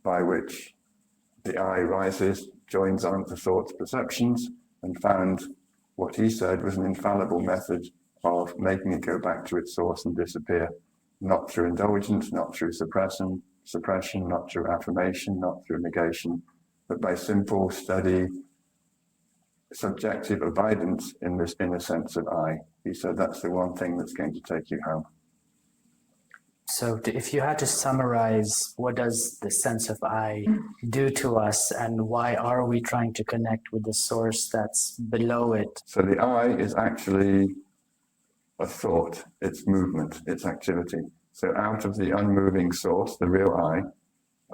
by which the I rises, joins on to thoughts, perceptions, and found what he said was an infallible method of making it go back to its source and disappear, not through indulgence, not through suppression, not through affirmation, not through negation, but by simple, steady, subjective abidance in this inner sense of I. He said that's the one thing that's going to take you home. So if you had to summarize, what does the sense of I do to us, and why are we trying to connect with the source that's below it? So the I is actually a thought, it's movement, it's activity. So out of the unmoving source, the real I,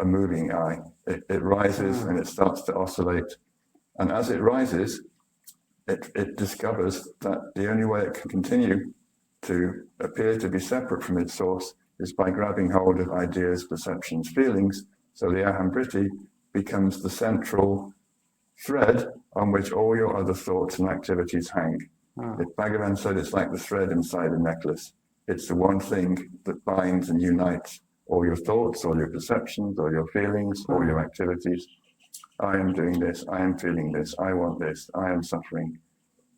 a moving I, it rises and it starts to oscillate. And as it rises, it discovers that the only way it can continue to appear to be separate from its source is by grabbing hold of ideas, perceptions, feelings. So the Aham vritti becomes the central thread on which all your other thoughts and activities hang. Bhagavan said it's like the thread inside a necklace. It's the one thing that binds and unites all your thoughts, all your perceptions, all your feelings, all your activities. I am doing this, I am feeling this, I want this, I am suffering,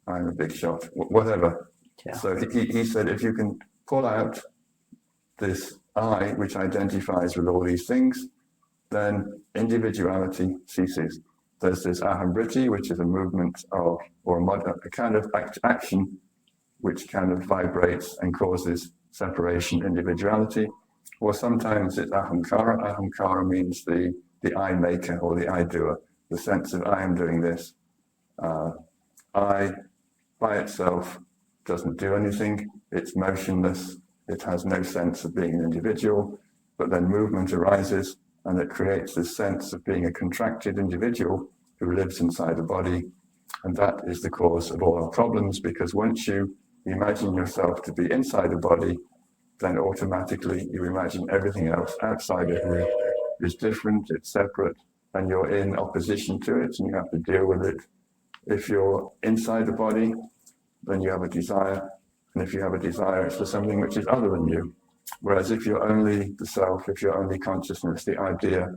I am a big shot, whatever. Yeah. So he said if you can pull out this I, which identifies with all these things, then individuality ceases. There's this Aham vritti, which is a movement of, or a kind of action which kind of vibrates and causes separation, individuality. Or sometimes it's ahamkara. Ahamkara means the I maker or the I doer, the sense of I am doing this. I, by itself, doesn't do anything. It's motionless. It has no sense of being an individual, but then movement arises and it creates this sense of being a contracted individual who lives inside a body. And that is the cause of all our problems, because once you imagine yourself to be inside a body, then automatically you imagine everything else outside of you is different, it's separate, and you're in opposition to it and you have to deal with it. If you're inside a body, then you have a desire. And if you have a desire, it's for something which is other than you. Whereas if you're only the self, if you're only consciousness, the idea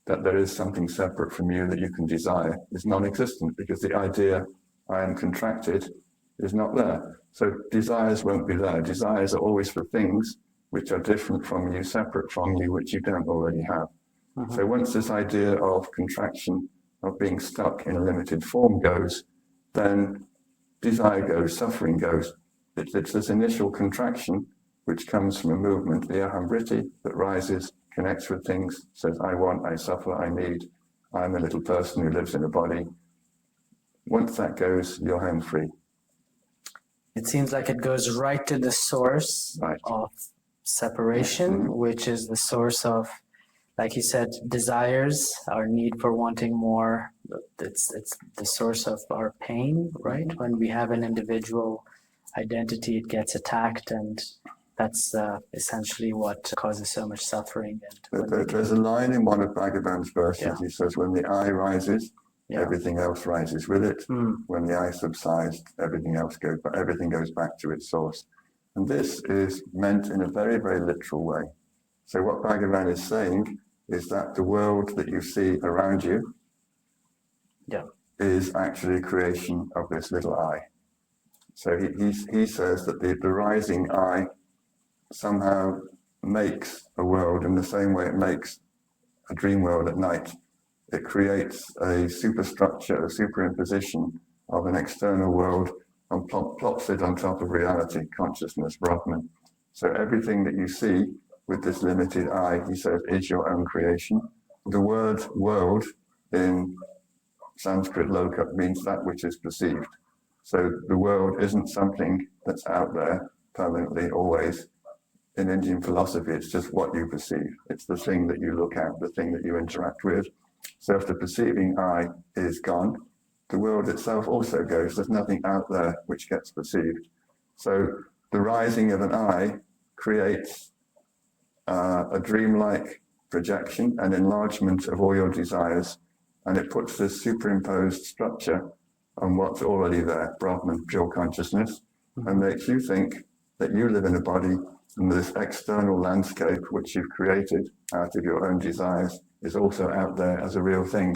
that there is something separate from you that you can desire is non-existent, because the idea, I am contracted, is not there. So desires won't be there. Desires are always for things which are different from you, separate from you, which you don't already have. So once this idea of contraction, of being stuck in a limited form goes, then desire goes, suffering goes. It's this initial contraction which comes from a movement, the Aham vritti, that rises, connects with things, says, I want, I suffer, I need, I'm a little person who lives in a body. Once that goes, you're home free. It seems like it goes right to the source of separation, which is the source of, like you said, desires, our need for wanting more. It's the source of our pain, right? When we have an individual identity, it gets attacked, and that's essentially what causes so much suffering. And there's a line in one of Bhagavan's verses. He says, when the I rises, everything else rises with it. When the I subsides, everything goes back to its source. And this is meant in a very, very literal way. So what Bhagavan is saying is that the world that you see around you is actually a creation of this little I. So he says that the rising I somehow makes a world in the same way it makes a dream world at night. it creates a superstructure, a superimposition of an external world and plops it on top of reality, consciousness, Brahman. So everything that you see with this limited eye, he says, is your own creation. The word world in Sanskrit loka means that which is perceived. So the world isn't something that's out there permanently, always. In Indian philosophy, it's just what you perceive. It's the thing that you look at, the thing that you interact with. So if the perceiving eye is gone, the world itself also goes. There's nothing out there which gets perceived. So the rising of an eye creates a dreamlike projection, an enlargement of all your desires, and it puts this superimposed structure on what's already there, Brahman, pure consciousness, and makes you think that you live in a body and this external landscape which you've created out of your own desires is also out there as a real thing.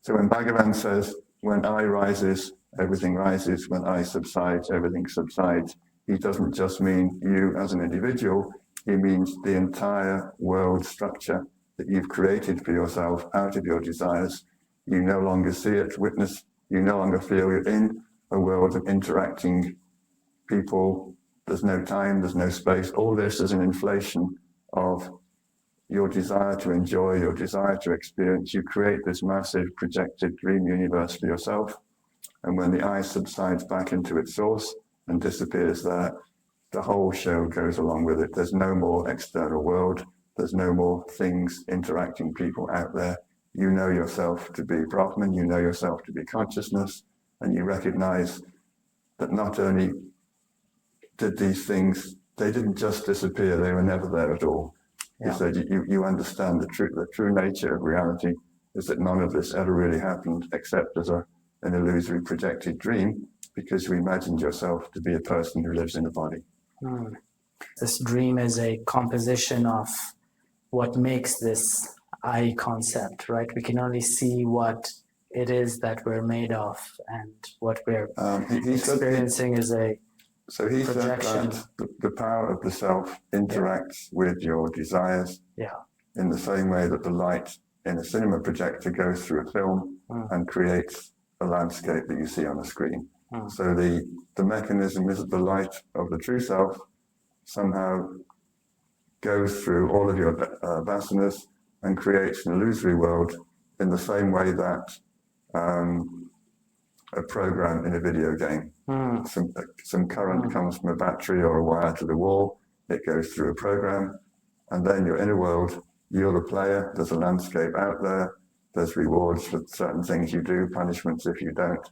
So when Bhagavan says, when I rises, everything rises, when I subsides, everything subsides, he doesn't just mean you as an individual, he means the entire world structure that you've created for yourself out of your desires. You no longer see it, witness, you no longer feel you're in a world of interacting people. There's no time, there's no space. All this is an inflation of your desire to enjoy, your desire to experience. You create this massive projected dream universe for yourself. And when the eye subsides back into its source and disappears there, the whole show goes along with it. There's no more external world. There's no more things interacting people out there. You know yourself to be Brahman, you know yourself to be consciousness, and you recognize that not only did these things, they didn't just disappear, they were never there at all. Yeah. He said, you understand the true nature of reality is that none of this ever really happened except as an illusory projected dream, because you imagined yourself to be a person who lives in a body. This dream is a composition of what makes this I concept, right? We can only see what it is that we're made of, and what we're experiencing is a So he projection. said that the power of the self interacts with your desires in the same way that the light in a cinema projector goes through a film and creates a landscape that you see on a screen. So the mechanism is that the light of the true self somehow goes through all of your vasanas and creates an illusory world in the same way that a program in a video game. Some current comes from a battery or a wire to the wall, it goes through a program, and then you're in a world, you're the player, there's a landscape out there, there's rewards for certain things you do, punishments if you don't.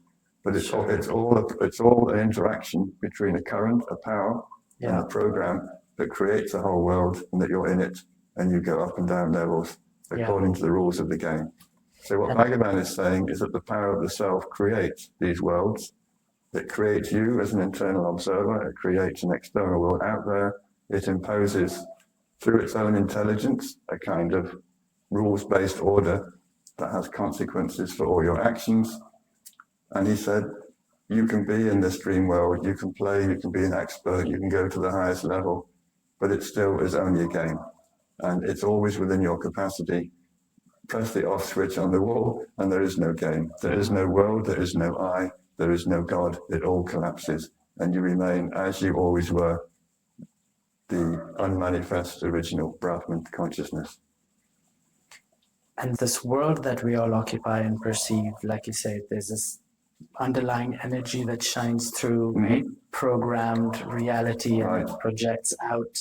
But it's all an interaction between a current, a power, and a program that creates a whole world, and that you're in it, and you go up and down levels according to the rules of the game. So what Bhagavan is saying is that the power of the self creates these worlds. It creates you as an internal observer. It creates an external world out there. It imposes, through its own intelligence, a kind of rules-based order that has consequences for all your actions. And he said, you can be in this dream world, you can play, you can be an expert, you can go to the highest level, but it still is only a game. And it's always within your capacity. Press the off switch on the wall and there is no game. There is no world, there is no I, there is no God. It all collapses and you remain as you always were, the unmanifest original Brahman consciousness. And this world that we all occupy and perceive, like you say, there's this underlying energy that shines through a programmed reality and it projects out.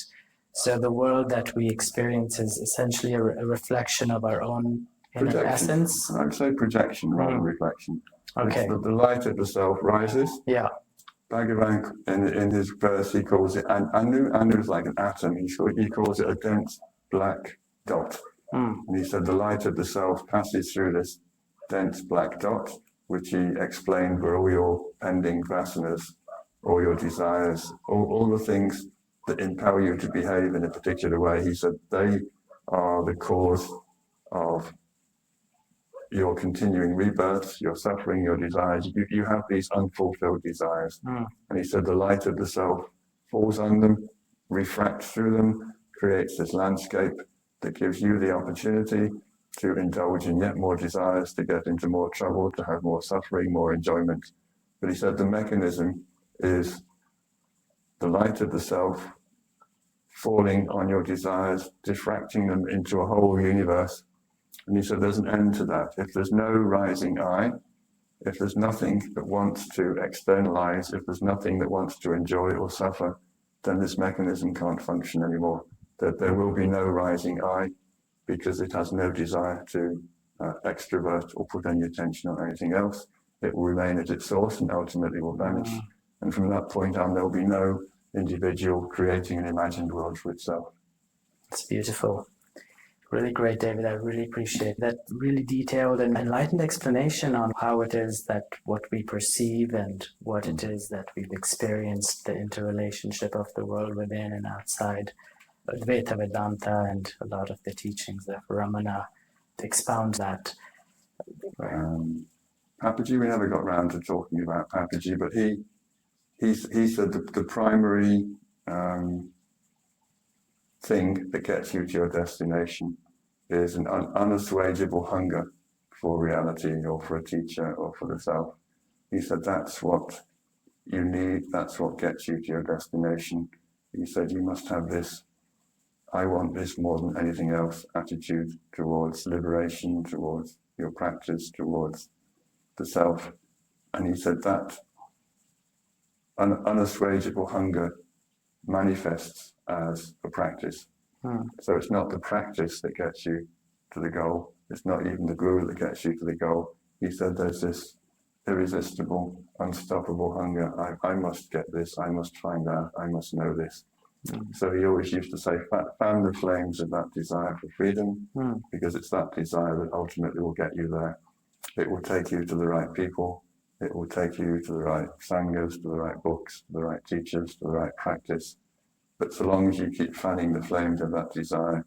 So the world that we experience is essentially a reflection of our own inner essence. I would say projection rather than reflection. Okay. The light of the self rises. Yeah. Bhagavan, in his verse, he calls it, Anu is like an atom. He calls it a dense black dot. And he said the light of the self passes through this dense black dot, which he explained were all your pending vasanas, all your desires, all the things that impel you to behave in a particular way. He said they are the cause of your continuing rebirths, your suffering, your desires. You have these unfulfilled desires. And he said the light of the self falls on them, refracts through them, creates this landscape that gives you the opportunity to indulge in yet more desires, to get into more trouble, to have more suffering, more enjoyment. But he said the mechanism is the light of the self falling on your desires, diffracting them into a whole universe. And he said there's an end to that. If there's no rising I, if there's nothing that wants to externalize, if there's nothing that wants to enjoy or suffer, then this mechanism can't function anymore. That there will be no rising I, because it has no desire to extrovert or put any attention on anything else. It will remain at its source and ultimately will vanish. And from that point on, there will be no individual creating an imagined world for itself. It's beautiful. Really great, David. I really appreciate that really detailed and enlightened explanation on how it is that what we perceive and what it is that we've experienced, the interrelationship of the world within and outside. Advaita, Vedanta, and a lot of the teachings of Ramana expound that. Papaji, we never got round to talking about Papaji, but he said the primary thing that gets you to your destination is an unassuageable hunger for reality or for a teacher or for the self. He said that's what you need, that's what gets you to your destination. He said you must have this I want this more than anything else attitude towards liberation, towards your practice, towards the self. And he said that unassuageable hunger manifests as a practice. So it's not the practice that gets you to the goal. It's not even the guru that gets you to the goal. He said there's this irresistible, unstoppable hunger. I must get this. I must find out. I must know this. So he always used to say, fan the flames of that desire for freedom, because it's that desire that ultimately will get you there. It will take you to the right people. It will take you to the right sanghas, to the right books, to the right teachers, to the right practice. But so long as you keep fanning the flames of that desire,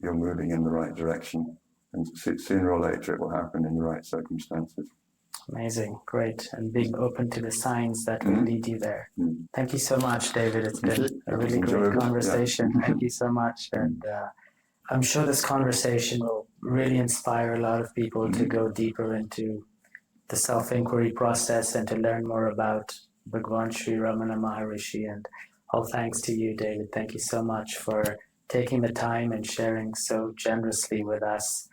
you're moving in the right direction. And sooner or later it will happen in the right circumstances. Amazing, great, and being open to the signs that will lead you there. Thank you so much, David. It's been a really great conversation. Yeah. Thank you so much. And I'm sure this conversation will really inspire a lot of people to go deeper into the self-inquiry process and to learn more about Bhagwan Sri Ramana Maharishi. And all thanks to you, David. Thank you so much for taking the time and sharing so generously with us